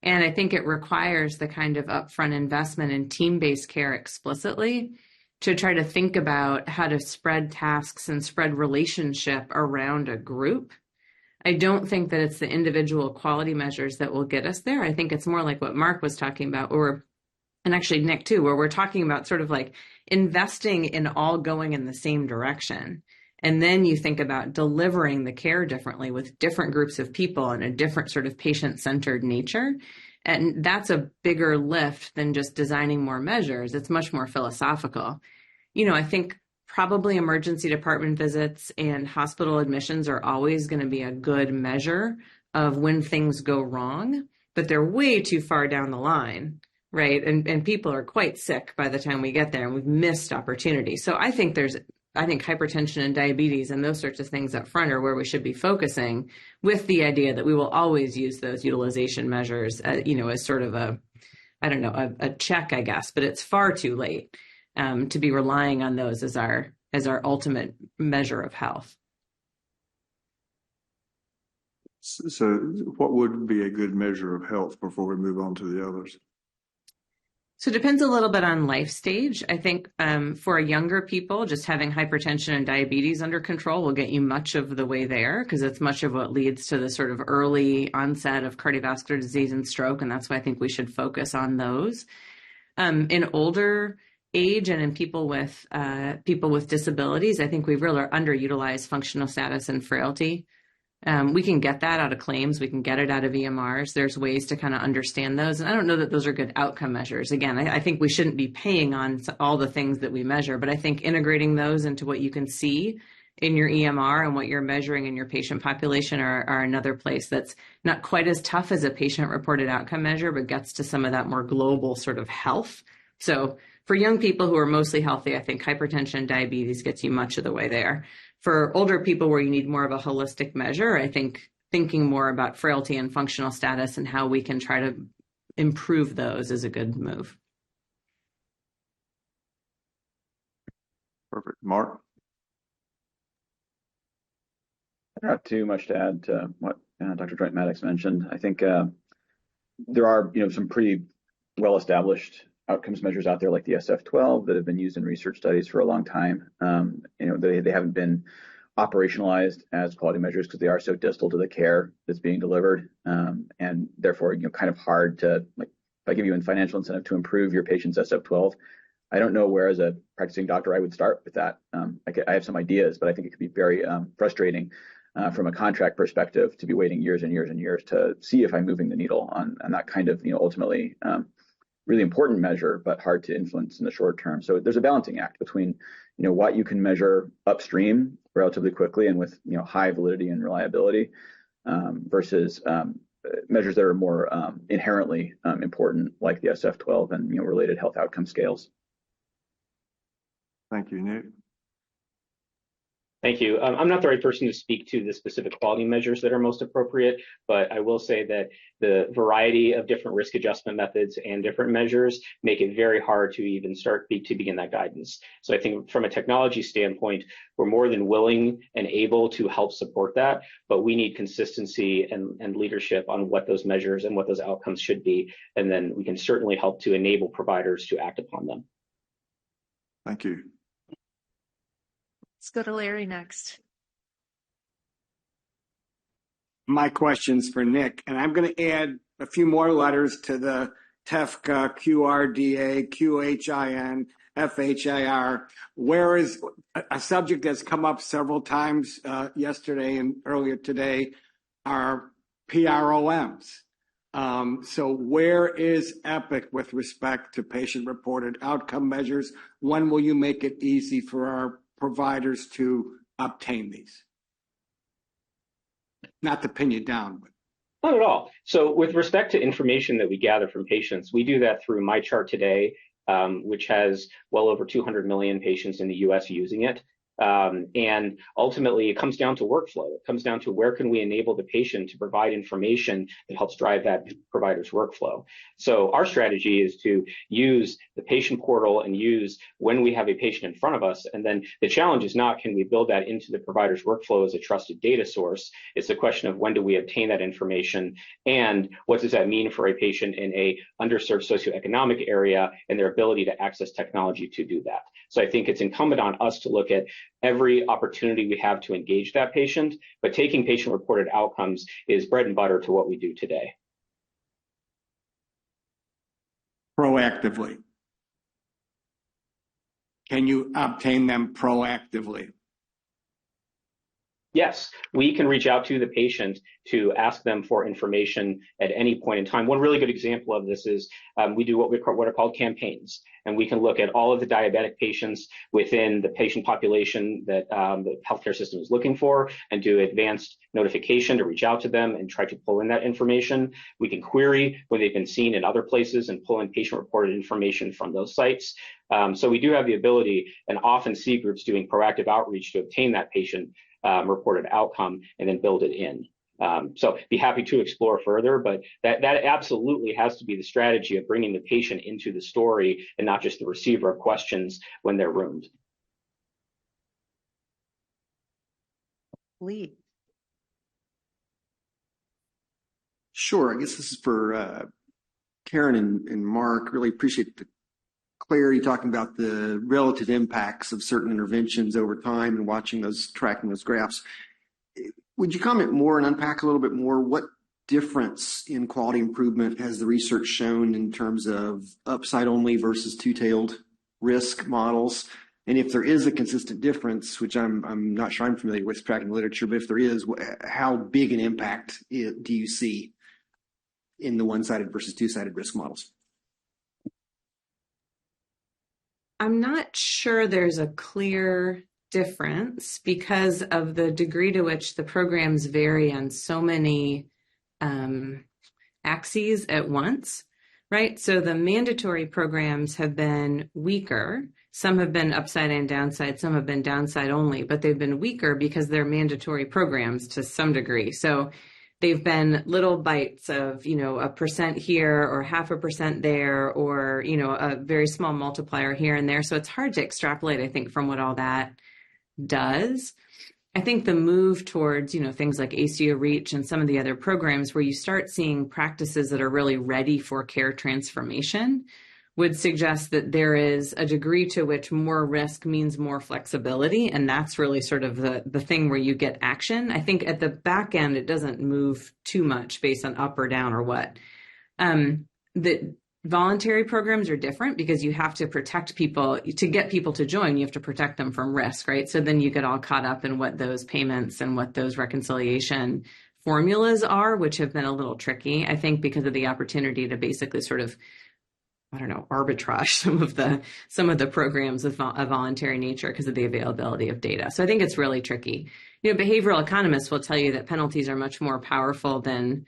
And I think it requires the kind of upfront investment in team-based care explicitly to try to think about how to spread tasks and spread relationship around a group. I don't think that it's the individual quality measures that will get us there. I think it's more like what Mark was talking about, and actually Nick too, where we're talking about sort of investing in all going in the same direction. And then you think about delivering the care differently with different groups of people and a different sort of patient-centered nature. And that's a bigger lift than just designing more measures. It's much more philosophical. I think probably emergency department visits and hospital admissions are always going to be a good measure of when things go wrong, but they're way too far down the line. Right. And people are quite sick by the time we get there, and we've missed opportunity. So I think hypertension and diabetes and those sorts of things up front are where we should be focusing, with the idea that we will always use those utilization measures, as sort of a check, I guess, but it's far too late to be relying on those as our ultimate measure of health. So what would be a good measure of health before we move on to the others? So it depends a little bit on life stage. I think for younger people, just having hypertension and diabetes under control will get you much of the way there, because it's much of what leads to the sort of early onset of cardiovascular disease and stroke. And that's why I think we should focus on those. In older age and in people with disabilities, I think we've really underutilized functional status and frailty. We can get that out of claims. We can get it out of EMRs. There's ways to kind of understand those. And I don't know that those are good outcome measures. Again, I think we shouldn't be paying on all the things that we measure, but I think integrating those into what you can see in your EMR and what you're measuring in your patient population are another place that's not quite as tough as a patient-reported outcome measure, but gets to some of that more global sort of health. So for young people who are mostly healthy, I think hypertension and diabetes gets you much of the way there. For older people where you need more of a holistic measure, I think thinking more about frailty and functional status and how we can try to improve those is a good move. Perfect. Mark? I don't have too much to add to what Dr. Joynt Maddox mentioned. I think there are some pretty well-established outcomes measures out there like the SF-12 that have been used in research studies for a long time. They haven't been operationalized as quality measures because they are so distal to the care that's being delivered, and therefore kind of hard to, like, if I give you a financial incentive to improve your patient's SF-12, I don't know where as a practicing doctor I would start with that. I have some ideas, but I think it could be very frustrating from a contract perspective to be waiting years and years and years to see if I'm moving the needle on that kind of ultimately really important measure, but hard to influence in the short term. So there's a balancing act between, what you can measure upstream relatively quickly and with, high validity and reliability versus measures that are more inherently important, like the SF-12 and, related health outcome scales. Thank you, Nick. Thank you. I'm not the right person to speak to the specific quality measures that are most appropriate, but I will say that the variety of different risk adjustment methods and different measures make it very hard to even begin that guidance. So I think from a technology standpoint, we're more than willing and able to help support that, but we need consistency and leadership on what those measures and what those outcomes should be. And then we can certainly help to enable providers to act upon them. Thank you. Let's go to Larry next. My question's for Nick, and I'm going to add a few more letters to the TEFCA, QRDA, QHIN, FHIR, whereas a subject that's come up several times yesterday and earlier today are PROMs. So where is EPIC with respect to patient-reported outcome measures? When will you make it easy for our providers to obtain these? Not to pin you down, but. Not at all. So with respect to information that we gather from patients, we do that through My Chart Today, which has well over 200 million patients in the US using it. And ultimately, it comes down to workflow. It comes down to where can we enable the patient to provide information that helps drive that provider's workflow. So our strategy is to use the patient portal and use when we have a patient in front of us. And then the challenge is not can we build that into the provider's workflow as a trusted data source. It's the question of when do we obtain that information and what does that mean for a patient in a underserved socioeconomic area and their ability to access technology to do that. So I think it's incumbent on us to look at every opportunity we have to engage that patient, but taking patient-reported outcomes is bread and butter to what we do today. Proactively. Can you obtain them proactively? Yes, we can reach out to the patient to ask them for information at any point in time. One really good example of this is we do what are called campaigns, and we can look at all of the diabetic patients within the patient population that the healthcare system is looking for and do advanced notification to reach out to them and try to pull in that information. We can query when they've been seen in other places and pull in patient-reported information from those sites. So we do have the ability and often see groups doing proactive outreach to obtain that patient reported outcome and then build it in. So be happy to explore further, but that absolutely has to be the strategy of bringing the patient into the story and not just the receiver of questions when they're roomed. Lee. Sure. I guess this is for Karen and Mark, really appreciate the clarity talking about the relative impacts of certain interventions over time and watching those, tracking those graphs. Would you comment more and unpack a little bit more what difference in quality improvement has the research shown in terms of upside only versus two-tailed risk models? And if there is a consistent difference, which I'm not sure I'm familiar with tracking literature, but if there is, how big an impact do you see in the one-sided versus two-sided risk models? I'm not sure there's a clear difference because of the degree to which the programs vary on so many axes at once, right? So the mandatory programs have been weaker. Some have been upside and downside, some have been downside only, but they've been weaker because they're mandatory programs to some degree. So they've been little bites of, 1% here or 0.5% there, or, a very small multiplier here and there. So it's hard to extrapolate, I think, from what all that does. I think the move towards, things like ACO REACH and some of the other programs where you start seeing practices that are really ready for care transformation would suggest that there is a degree to which more risk means more flexibility. And that's really sort of the thing where you get action. I think at the back end, it doesn't move too much based on up or down or what. The voluntary programs are different because you have to protect people. To get people to join, you have to protect them from risk, right? So then you get all caught up in what those payments and what those reconciliation formulas are, which have been a little tricky, I think, because of the opportunity to basically sort of, arbitrage some of the programs of a voluntary nature because of the availability of data. So I think it's really tricky. Behavioral economists will tell you that penalties are much more powerful than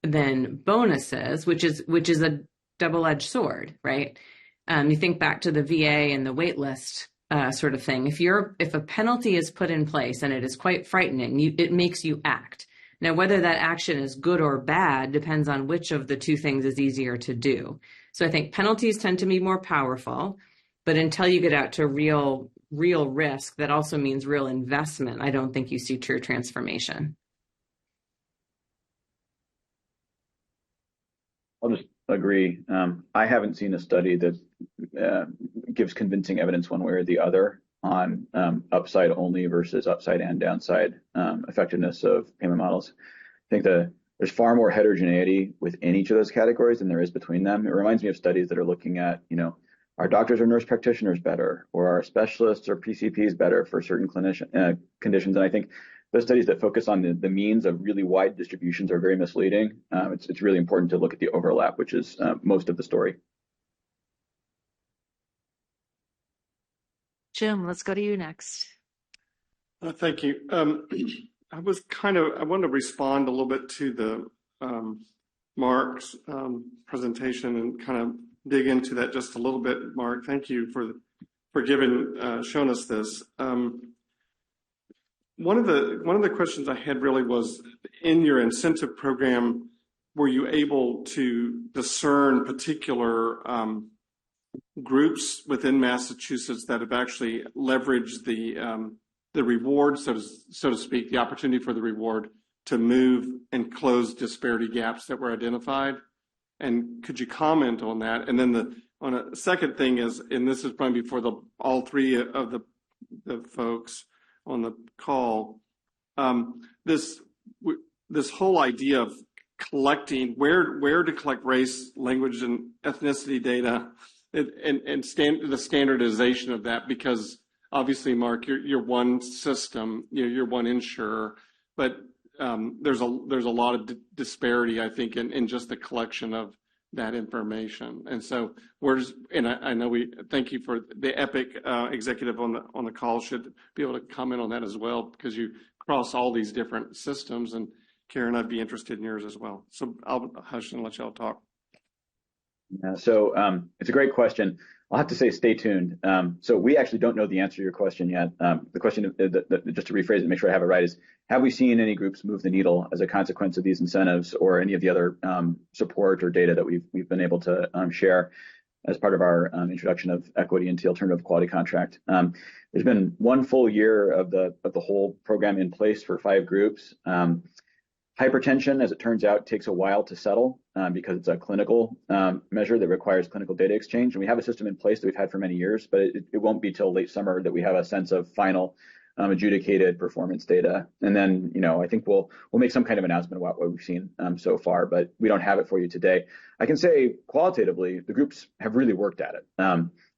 bonuses, which is a double-edged sword, right? You think back to the VA and the wait list sort of thing. If a penalty is put in place and it is quite frightening, it makes you act. Now, whether that action is good or bad depends on which of the two things is easier to do. So I think penalties tend to be more powerful, but until you get out to real risk, that also means real investment. I don't think you see true transformation. I'll just agree. I haven't seen a study that gives convincing evidence one way or the other on upside only versus upside and downside effectiveness of payment models. I think there's far more heterogeneity within each of those categories than there is between them. It reminds me of studies that are looking at, are doctors or nurse practitioners better, or are specialists or PCPs better for certain conditions? And I think those studies that focus on the means of really wide distributions are very misleading. It's really important to look at the overlap, which is most of the story. Jim, let's go to you next. Thank you. I wanted to respond a little bit to the Mark's presentation and kind of dig into that just a little bit. Mark, thank you for showing us this. One of the questions I had really was, in your incentive program, were you able to discern particular groups within Massachusetts that have actually leveraged the reward, so to speak, the opportunity for the reward to move and close disparity gaps that were identified? And could you comment on that? And then on a second thing is, and this is probably for all three of the folks on the call, this whole idea of collecting where to collect race, language, and ethnicity data, and the standardization of that, because obviously, Mark, you're one system, you're one insurer, but there's a lot of disparity, I think, in just the collection of that information. And so I know we thank you for the EPIC executive on the call should be able to comment on that as well, because you cross all these different systems. And Karen, I'd be interested in yours as well. So I'll hush and let y'all talk. Yeah, so it's a great question. I'll have to say, stay tuned. So we actually don't know the answer to your question yet. The question, just to rephrase it, make sure I have it right, is, have we seen any groups move the needle as a consequence of these incentives or any of the other support or data that we've been able to share as part of our introduction of equity into the alternative quality contract? There's been one full year of the whole program in place for 5 groups. Hypertension, as it turns out, takes a while to settle because it's a clinical measure that requires clinical data exchange. And we have a system in place that we've had for many years, but it won't be till late summer that we have a sense of final adjudicated performance data. And then, I think we'll make some kind of announcement about what we've seen so far, but we don't have it for you today. I can say qualitatively, the groups have really worked at it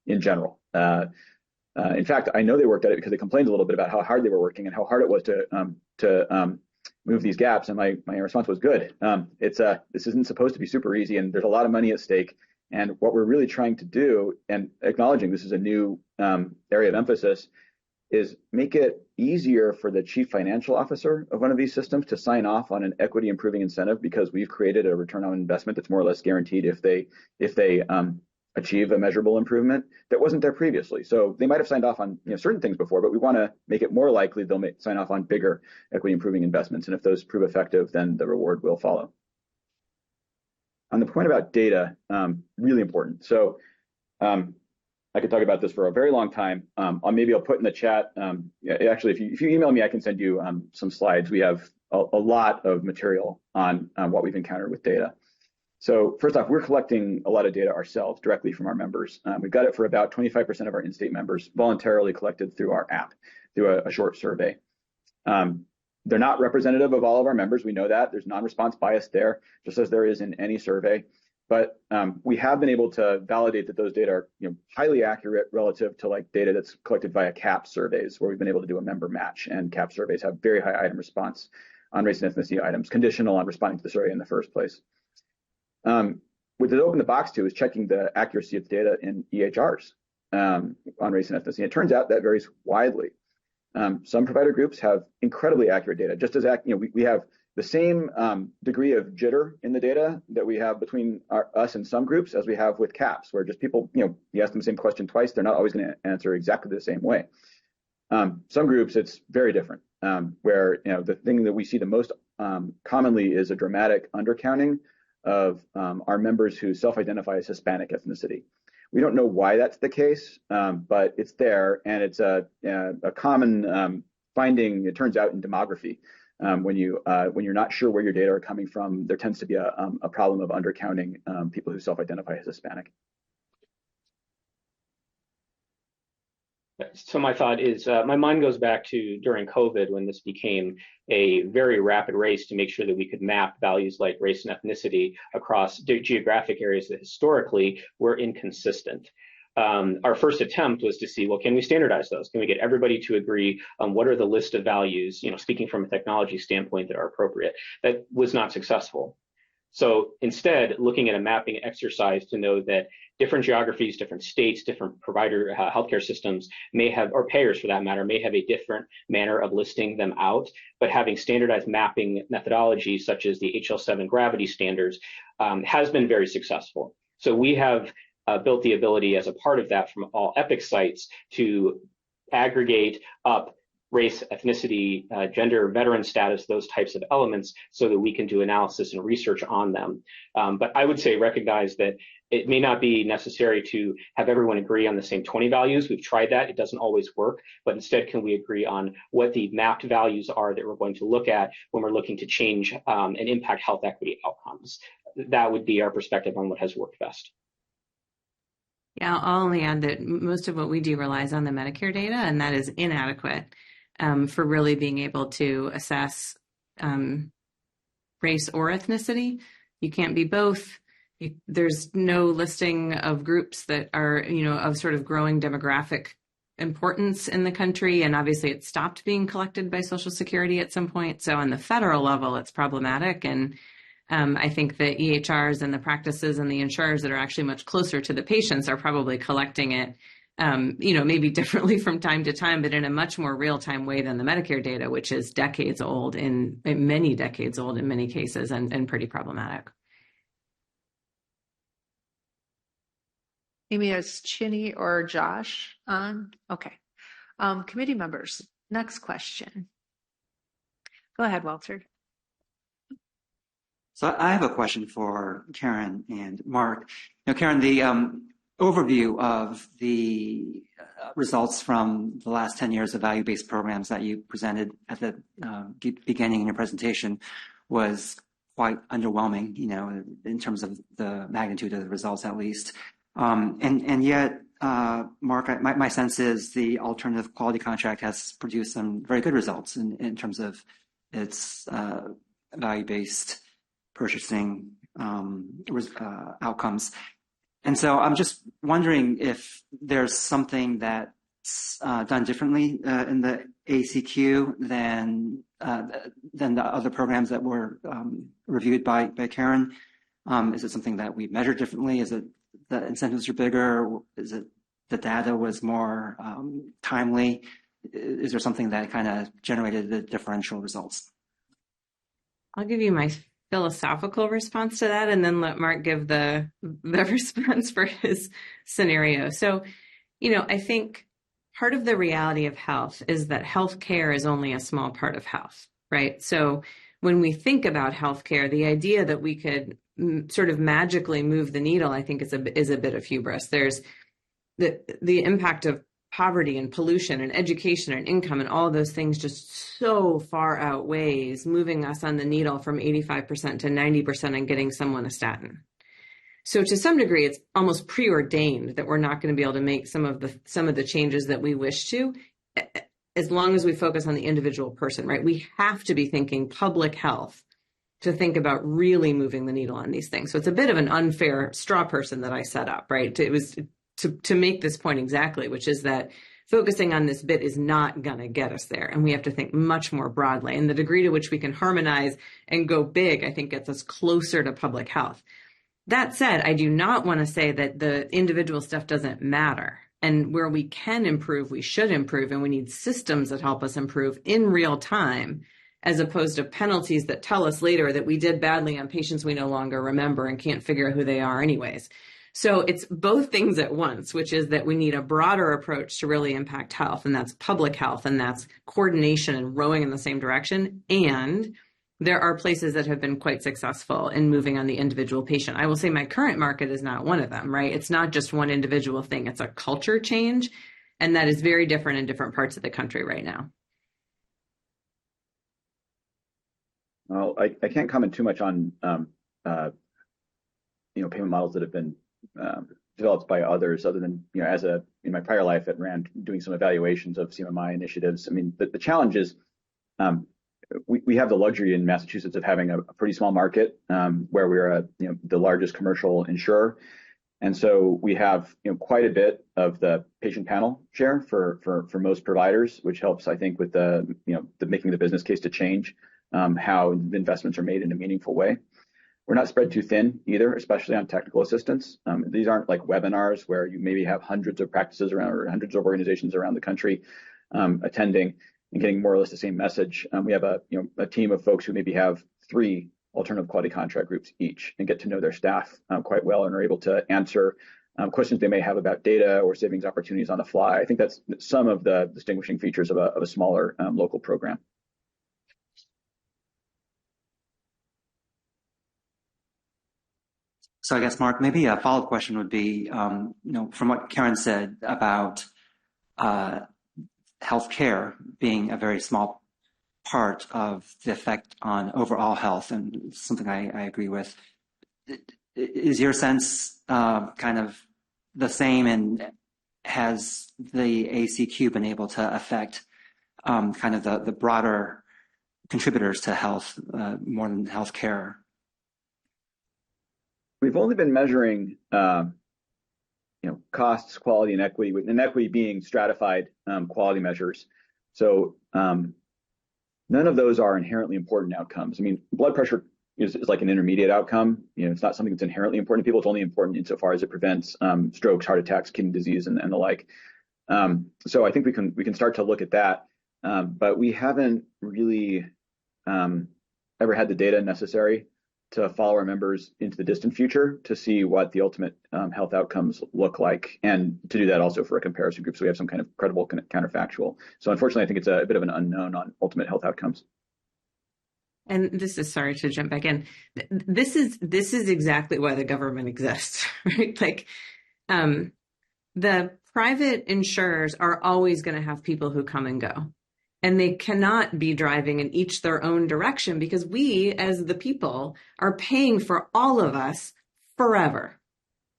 in general. In fact, I know they worked at it because they complained a little bit about how hard they were working and how hard it was to move these gaps. And my response was good. This isn't supposed to be super easy, and there's a lot of money at stake. And what we're really trying to do, and acknowledging this is a new area of emphasis, is make it easier for the chief financial officer of one of these systems to sign off on an equity improving incentive, because we've created a return on investment that's more or less guaranteed if they achieve a measurable improvement that wasn't there previously. So they might have signed off on certain things before, but we want to make it more likely they'll sign off on bigger equity improving investments. And if those prove effective, then the reward will follow. On the point about data, really important. So I could talk about this for a very long time. Maybe I'll put in the chat. Actually, if you email me, I can send you some slides. We have a lot of material on what we've encountered with data. So first off, we're collecting a lot of data ourselves directly from our members. We've got it for about 25% of our in-state members, voluntarily collected through our app, through a short survey. They're not representative of all of our members. We know that. There's non-response bias there, just as there is in any survey. But we have been able to validate that those data are highly accurate relative to data that's collected via CAP surveys, where we've been able to do a member match. And CAP surveys have very high item response on race and ethnicity items, conditional on responding to the survey in the first place. What it opened the box to is checking the accuracy of the data in EHRs on race and ethnicity. It turns out that varies widely. Some provider groups have incredibly accurate data, just as we have the same degree of jitter in the data that we have between us and some groups as we have with CAPS, where just people, you ask them the same question twice, they're not always going to answer exactly the same way. Some groups, it's very different, where the thing that we see the most commonly is a dramatic undercounting of our members who self-identify as Hispanic ethnicity. We don't know why that's the case, but it's there, and it's a common finding, it turns out, in demography. When you're not sure where your data are coming from, there tends to be a problem of undercounting people who self-identify as Hispanic. So my thought is, my mind goes back to during COVID, when this became a very rapid race to make sure that we could map values like race and ethnicity across geographic areas that historically were inconsistent. Our first attempt was to see, well, can we standardize those? Can we get everybody to agree on what are the list of values, speaking from a technology standpoint, that are appropriate? That was not successful. So instead, looking at a mapping exercise to know that different geographies, different states, different provider healthcare systems may have, or payers for that matter, may have a different manner of listing them out, but having standardized mapping methodologies such as the HL7 gravity standards has been very successful. So we have built the ability as a part of that from all EPIC sites to aggregate up race, ethnicity, gender, veteran status, those types of elements, so that we can do analysis and research on them. But I would say recognize that it may not be necessary to have everyone agree on the same 20 values. We've tried that. It doesn't always work. But instead, can we agree on what the mapped values are that we're going to look at when we're looking to change and impact health equity outcomes? That would be our perspective on what has worked best. Yeah, I'll only add that most of what we do relies on the Medicare data, and that is inadequate for really being able to assess race or ethnicity. You can't be both. There's no listing of groups that are, of sort of growing demographic importance in the country. And obviously it stopped being collected by Social Security at some point. So on the federal level, it's problematic. And I think the EHRs and the practices and the insurers that are actually much closer to the patients are probably collecting it, maybe differently from time to time, but in a much more real-time way than the Medicare data, which is decades old, many decades old in many cases, and pretty problematic. Amy, is Chinny or Josh on? Okay. Committee members, next question. Go ahead, Walter. So I have a question for Karen and Mark. Karen, the overview of the results from the last 10 years of value-based programs that you presented at the beginning in your presentation was quite underwhelming, in terms of the magnitude of the results, at least. And yet, Mark, my sense is the alternative quality contract has produced some very good results in terms of its value-based purchasing outcomes. And so I'm just wondering if there's something that's done differently in the ACQ than the other programs that were reviewed by Karen. Is it something that we measure differently? Is it the incentives are bigger? Is it the data was more timely? Is there something that kind of generated the differential results? I'll give you my philosophical response to that and then let Mark give the response for his scenario. So, I think part of the reality of health is that healthcare is only a small part of health, right? So when we think about healthcare, the idea that we could sort of magically move the needle, I think is a bit of hubris. There's the impact of poverty and pollution and education and income and all those things just so far outweighs moving us on the needle from 85% to 90% and getting someone a statin. So to some degree, it's almost preordained that we're not going to be able to make some of the changes that we wish to, as long as we focus on the individual person, right? We have to be thinking public health to think about really moving the needle on these things. So it's a bit of an unfair straw person that I set up, right? It was to make this point exactly, which is that focusing on this bit is not going to get us there. And we have to think much more broadly. And the degree to which we can harmonize and go big, I think gets us closer to public health. That said, I do not want to say that the individual stuff doesn't matter. And where we can improve, we should improve. And we need systems that help us improve in real time, as opposed to penalties that tell us later that we did badly on patients we no longer remember and can't figure out who they are anyways. So it's both things at once, which is that we need a broader approach to really impact health, and that's public health, and that's coordination and rowing in the same direction. And there are places that have been quite successful in moving on the individual patient. I will say my current market is not one of them, right? It's not just one individual thing. It's a culture change, and that is very different in different parts of the country right now. Well, I can't comment too much on payment models that have been developed by others, other than in my prior life at Rand doing some evaluations of CMMI initiatives. I mean, the challenge is we have the luxury in Massachusetts of having a pretty small market where we're the largest commercial insurer, and so we have quite a bit of the patient panel share for most providers, which helps, I think, with the making the business case to change how the investments are made in a meaningful way. We're not spread too thin either, especially on technical assistance. These aren't like webinars where you maybe have hundreds of practices around or hundreds of organizations around the country attending and getting more or less the same message. We have a team of folks who maybe have 3 alternative quality contract groups each and get to know their staff quite well and are able to answer questions they may have about data or savings opportunities on the fly. I think that's some of the distinguishing features of a smaller local program. So I guess, Mark, maybe a follow-up question would be, from what Karen said about healthcare being a very small part of the effect on overall health, and something I agree with. Is your sense kind of the same, and has the ACQ been able to affect kind of the broader contributors to health more than healthcare? We've only been measuring, costs, quality, and equity being stratified quality measures. So none of those are inherently important outcomes. I mean, blood pressure is like an intermediate outcome. It's not something that's inherently important to people. It's only important insofar as it prevents strokes, heart attacks, kidney disease, and the like. So I think we can start to look at that, but we haven't really ever had the data necessary to follow our members into the distant future to see what the ultimate health outcomes look like, and to do that also for a comparison group, so we have some kind of credible counterfactual. So unfortunately, I think it's a bit of an unknown on ultimate health outcomes. And this is, sorry to jump back in, this is exactly why the government exists, right? Like the private insurers are always going to have people who come and go. And they cannot be driving in each their own direction because we, as the people, are paying for all of us forever,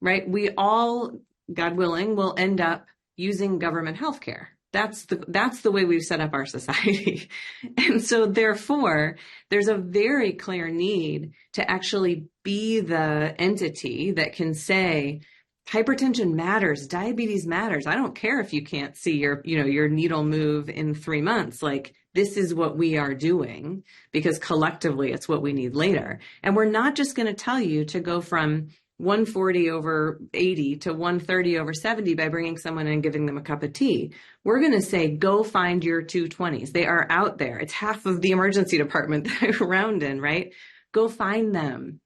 right? We all, God willing, will end up using government healthcare. That's the way we've set up our society. And so therefore, there's a very clear need to actually be the entity that can say, hypertension matters, diabetes matters. I don't care if you can't see your needle move in 3 months. Like, this is what we are doing because collectively it's what we need later. And we're not just going to tell you to go from 140 over 80 to 130 over 70 by bringing someone in and giving them a cup of tea. We're going to say, go find your 220s. They are out there. It's half of the emergency department that I round in, right? Go find them.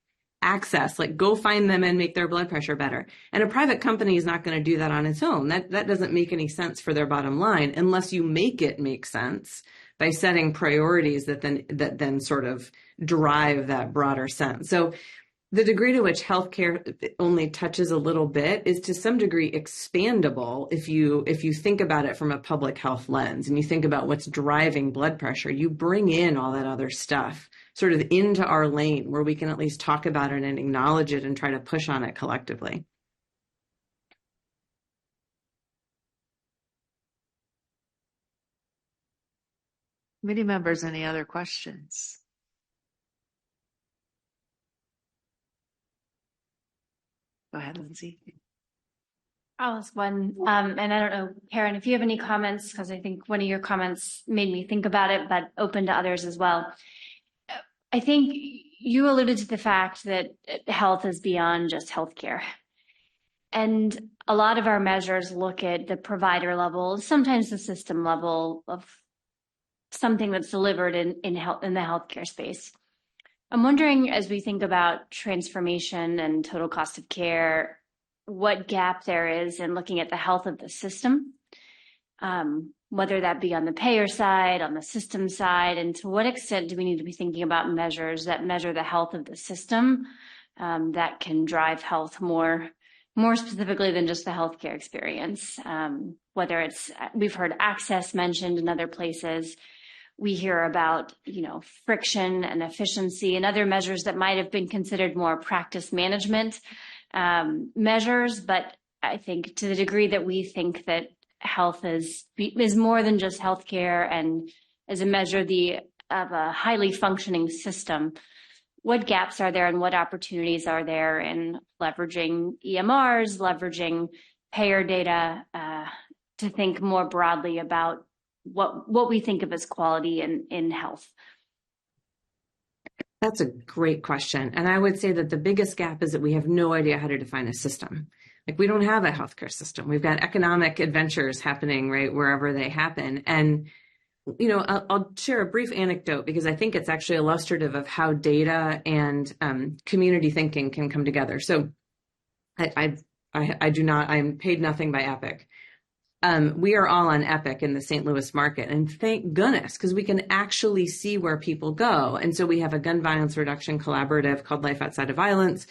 Access, like, go find them and make their blood pressure better. And a private company is not going to do that on its own. That doesn't make any sense for their bottom line unless you make it make sense by setting priorities that then sort of drive that broader sense. So the degree to which healthcare only touches a little bit is to some degree expandable if you think about it from a public health lens and you think about what's driving blood pressure. You bring in all that other stuff sort of into our lane where we can at least talk about it and acknowledge it and try to push on it collectively. Committee members, any other questions? Go ahead, Lindsay. I'll ask one, and I don't know, Karen, if you have any comments, because I think one of your comments made me think about it, but open to others as well. I think you alluded to the fact that health is beyond just healthcare. And a lot of our measures look at the provider level, sometimes the system level of something that's delivered in the healthcare space. I'm wondering, as we think about transformation and total cost of care, what gap there is in looking at the health of the system, whether that be on the payer side, on the system side, and to what extent do we need to be thinking about measures that measure the health of the system that can drive health more specifically than just the healthcare experience. Whether it's, we've heard access mentioned in other places. We hear about, friction and efficiency and other measures that might have been considered more practice management measures. But I think to the degree that we think that health is more than just healthcare and as a measure of a highly functioning system, what gaps are there and what opportunities are there in leveraging EMRs, leveraging payer data to think more broadly about what we think of as quality in health? That's a great question. And I would say that the biggest gap is that we have no idea how to define a system. Like, we don't have a healthcare system. We've got economic adventures happening, right, wherever they happen. And, I'll share a brief anecdote because I think it's actually illustrative of how data and community thinking can come together. So I'm paid nothing by Epic. We are all on Epic in the St. Louis market, and thank goodness, because we can actually see where people go. And so we have a gun violence reduction collaborative called Life Outside of Violence.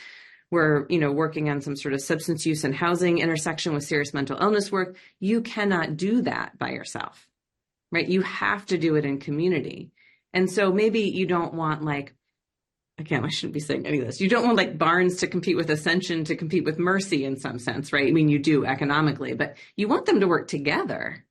We're, working on some sort of substance use and housing intersection with serious mental illness work. You cannot do that by yourself, right? You have to do it in community. And so maybe you don't want I shouldn't be saying any of this. You don't want Barnes to compete with Ascension to compete with Mercy in some sense, right? I mean, you do economically, but you want them to work together.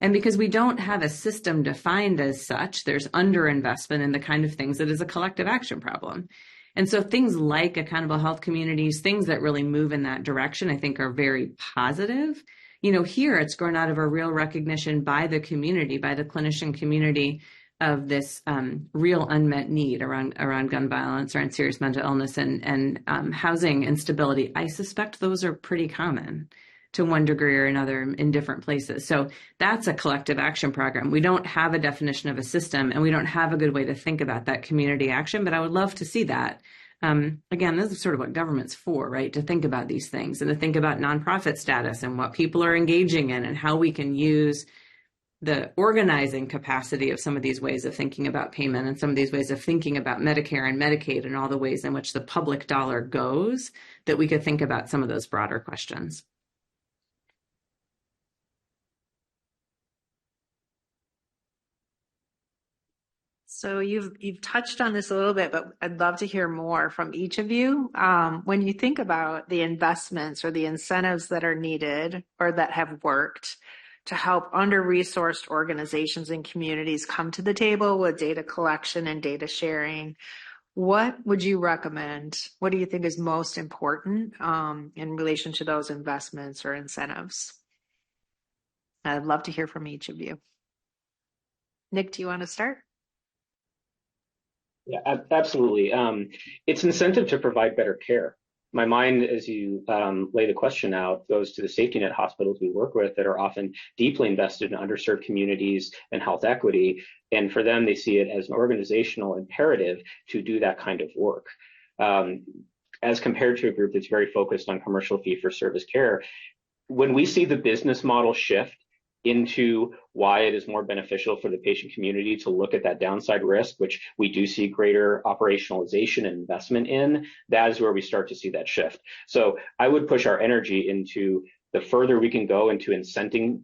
And because we don't have a system defined as such, there's underinvestment in the kind of things that is a collective action problem. And so things like accountable health communities, things that really move in that direction, I think are very positive. Here it's grown out of a real recognition by the community, by the clinician community, of this real unmet need around gun violence, around serious mental illness and housing instability. I suspect those are pretty common to one degree or another in different places. So that's a collective action program. We don't have a definition of a system, and we don't have a good way to think about that community action, but I would love to see that. Again, this is sort of what government's for, right? To think about these things and to think about nonprofit status and what people are engaging in and how we can use the organizing capacity of some of these ways of thinking about payment and some of these ways of thinking about Medicare and Medicaid and all the ways in which the public dollar goes, that we could think about some of those broader questions. So you've touched on this a little bit, but I'd love to hear more from each of you. When you think about the investments or the incentives that are needed or that have worked to help under-resourced organizations and communities come to the table with data collection and data sharing, what would you recommend? What do you think is most important in relation to those investments or incentives? I'd love to hear from each of you. Nick, do you want to start? Yeah, absolutely. It's incentive to provide better care. My mind, as you lay the question out, goes to the safety net hospitals we work with that are often deeply invested in underserved communities and health equity. And for them, they see it as an organizational imperative to do that kind of work. As compared to a group that's very focused on commercial fee-for-service care, when we see the business model shift into why it is more beneficial for the patient community to look at that downside risk, which we do see greater operationalization and investment in, that is where we start to see that shift. So I would push our energy into the further we can go into incenting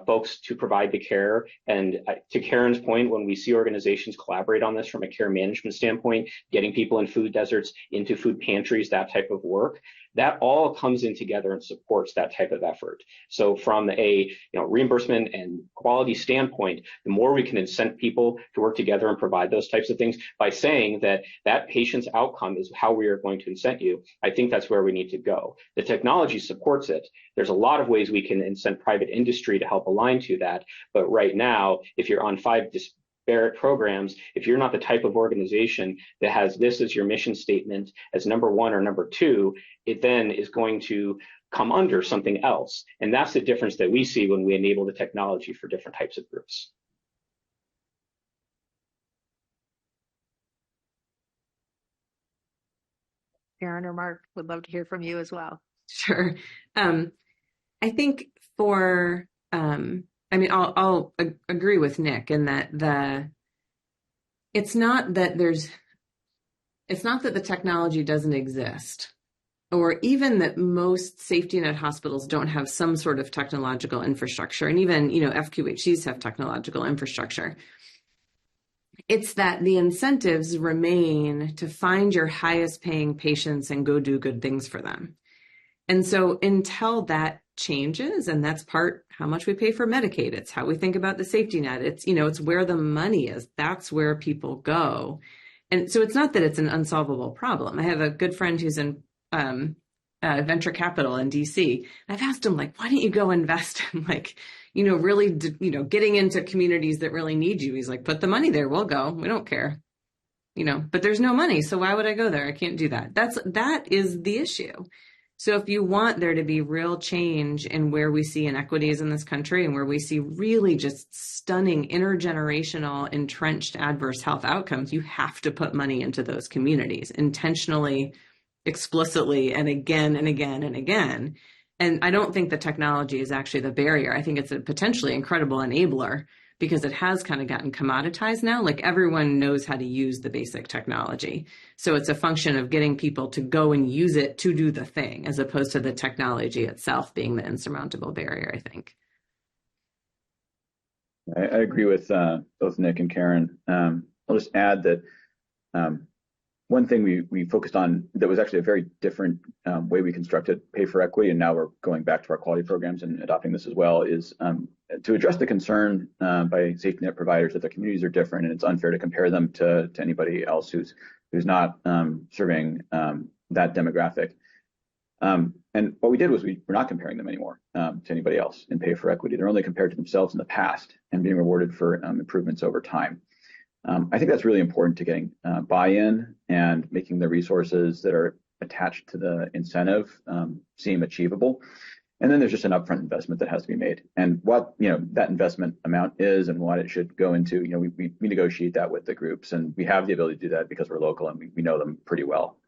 folks to provide the care. And to Karen's point, when we see organizations collaborate on this from a care management standpoint, getting people in food deserts, into food pantries, that type of work, that all comes in together and supports that type of effort. So from a reimbursement and quality standpoint, the more we can incent people to work together and provide those types of things by saying that that patient's outcome is how we are going to incent you, I think that's where we need to go. The technology supports it. There's a lot of ways we can incent private industry to help align to that. But right now, if you're on 5 disparate programs, if you're not the type of organization that has this as your mission statement as number 1 or number 2, it then is going to come under something else. And that's the difference that we see when we enable the technology for different types of groups. Karen or Mark, would love to hear from you as well. Sure. I think for, I'll agree with Nick in that it's not that the technology doesn't exist, or even that most safety net hospitals don't have some sort of technological infrastructure. And even, FQHCs have technological infrastructure. It's that the incentives remain to find your highest paying patients and go do good things for them. And so until that changes, and that's part how much we pay for Medicaid, it's how we think about the safety net, it's it's where the money is, that's where people go. And so it's not that it's an unsolvable problem. I have a good friend who's in venture capital in DC. I've asked him, why don't you go invest in really getting into communities that really need you? He's like, put the money there, we'll go, we don't care, but there's no money, so why would I go there? I can't do that. That is the issue. So if you want there to be real change in where we see inequities in this country and where we see really just stunning intergenerational entrenched adverse health outcomes, you have to put money into those communities intentionally, explicitly, and again and again and again. And I don't think the technology is actually the barrier. I think it's a potentially incredible enabler because it has kind of gotten commoditized now. Everyone knows how to use the basic technology. So it's a function of getting people to go and use it to do the thing, as opposed to the technology itself being the insurmountable barrier, I think. I agree with both Nick and Karen. I'll just add that one thing we focused on that was actually a very different way we constructed pay for equity, and now we're going back to our quality programs and adopting this as well, is to address the concern by safety net providers that their communities are different and it's unfair to compare them to anybody else who's not serving that demographic. And what we did was we're not comparing them anymore to anybody else in pay for equity. They're only compared to themselves in the past and being rewarded for improvements over time. I think that's really important to getting buy-in and making the resources that are attached to the incentive seem achievable. And then there's just an upfront investment that has to be made. And what that investment amount is and what it should go into, we negotiate that with the groups, and we have the ability to do that because we're local and we know them pretty well.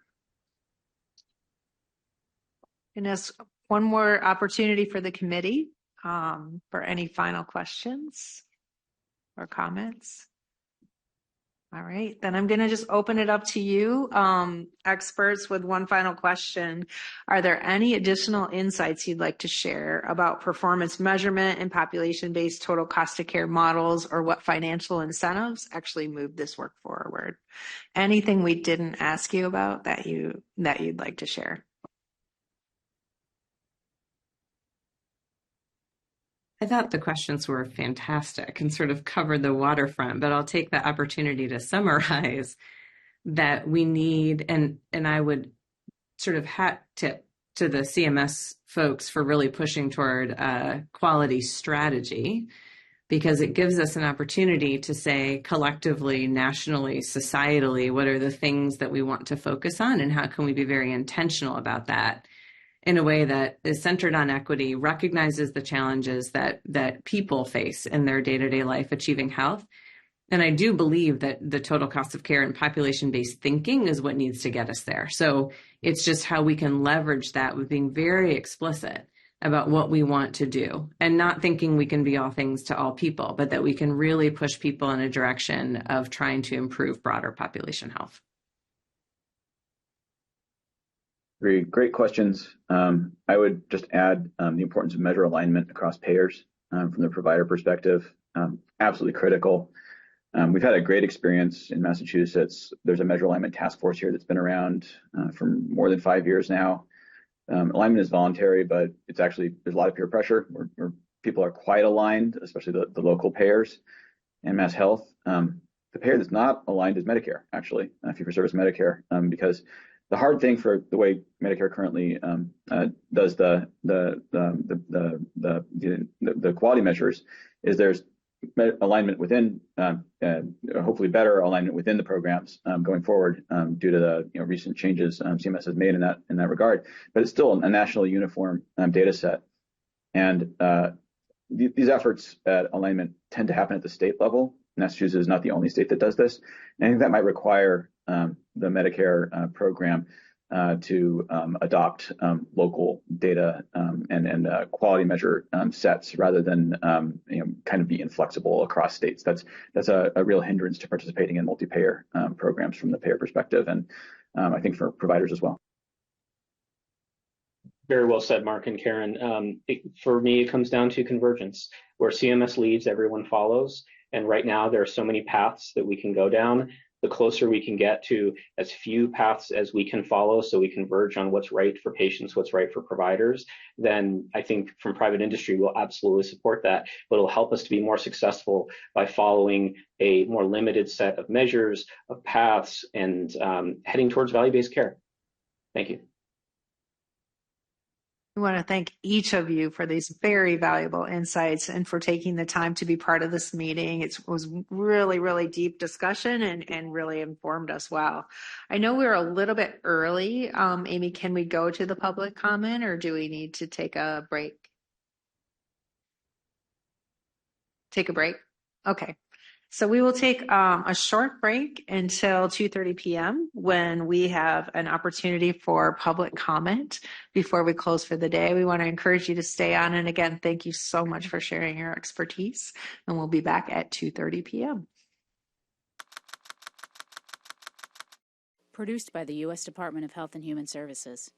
And as one more opportunity for the committee for any final questions or comments. All right, then I'm going to just open it up to you, experts, with one final question. Are there any additional insights you'd like to share about performance measurement and population-based total cost of care models, or what financial incentives actually move this work forward? Anything we didn't ask you about that you'd like to share? I thought the questions were fantastic and sort of covered the waterfront, but I'll take the opportunity to summarize that we need, and I would sort of hat tip to the CMS folks for really pushing toward a quality strategy, because it gives us an opportunity to say collectively, nationally, societally, what are the things that we want to focus on, and how can we be very intentional about that in a way that is centered on equity, recognizes the challenges that people face in their day-to-day life achieving health. And I do believe that the total cost of care and population-based thinking is what needs to get us there. So it's just how we can leverage that with being very explicit about what we want to do, and not thinking we can be all things to all people, but that we can really push people in a direction of trying to improve broader population health. Great questions. I would just add the importance of measure alignment across payers from the provider perspective. Absolutely critical. We've had a great experience in Massachusetts. There's a measure alignment task force here that's been around for more than 5 years now. Alignment is voluntary, but it's actually, there's a lot of peer pressure where people are quite aligned, especially the local payers and Mass Health. The payer that's not aligned is Medicare, actually, fee-for-service Medicare, because the hard thing for the way Medicare currently does the quality measures is there's alignment within, hopefully better alignment within the programs going forward due to the recent changes CMS has made in that regard. But it's still a nationally uniform data set, and these efforts at alignment tend to happen at the state level. Massachusetts is not the only state that does this, and I think that might require the Medicare program to adopt local data and quality measure sets rather than kind of be inflexible across states. That's a real hindrance to participating in multi-payer programs from the payer perspective, and I think for providers as well. Very well said, Mark and Karen. For me, it comes down to convergence. Where CMS leads, everyone follows. And right now, there are so many paths that we can go down. The closer we can get to as few paths as we can follow, so we converge on what's right for patients, what's right for providers, then I think from private industry, we'll absolutely support that. But it'll help us to be more successful by following a more limited set of measures, of paths, and heading towards value-based care. Thank you. I want to thank each of you for these very valuable insights and for taking the time to be part of this meeting. It was really, really deep discussion and really informed us well. I know we're a little bit early. Amy, can we go to the public comment, or do we need to take a break? Take a break? Okay. So we will take a short break until 2:30 p.m. when we have an opportunity for public comment before we close for the day. We want to encourage you to stay on. And again, thank you so much for sharing your expertise. And we'll be back at 2:30 p.m. Produced by the U.S. Department of Health and Human Services.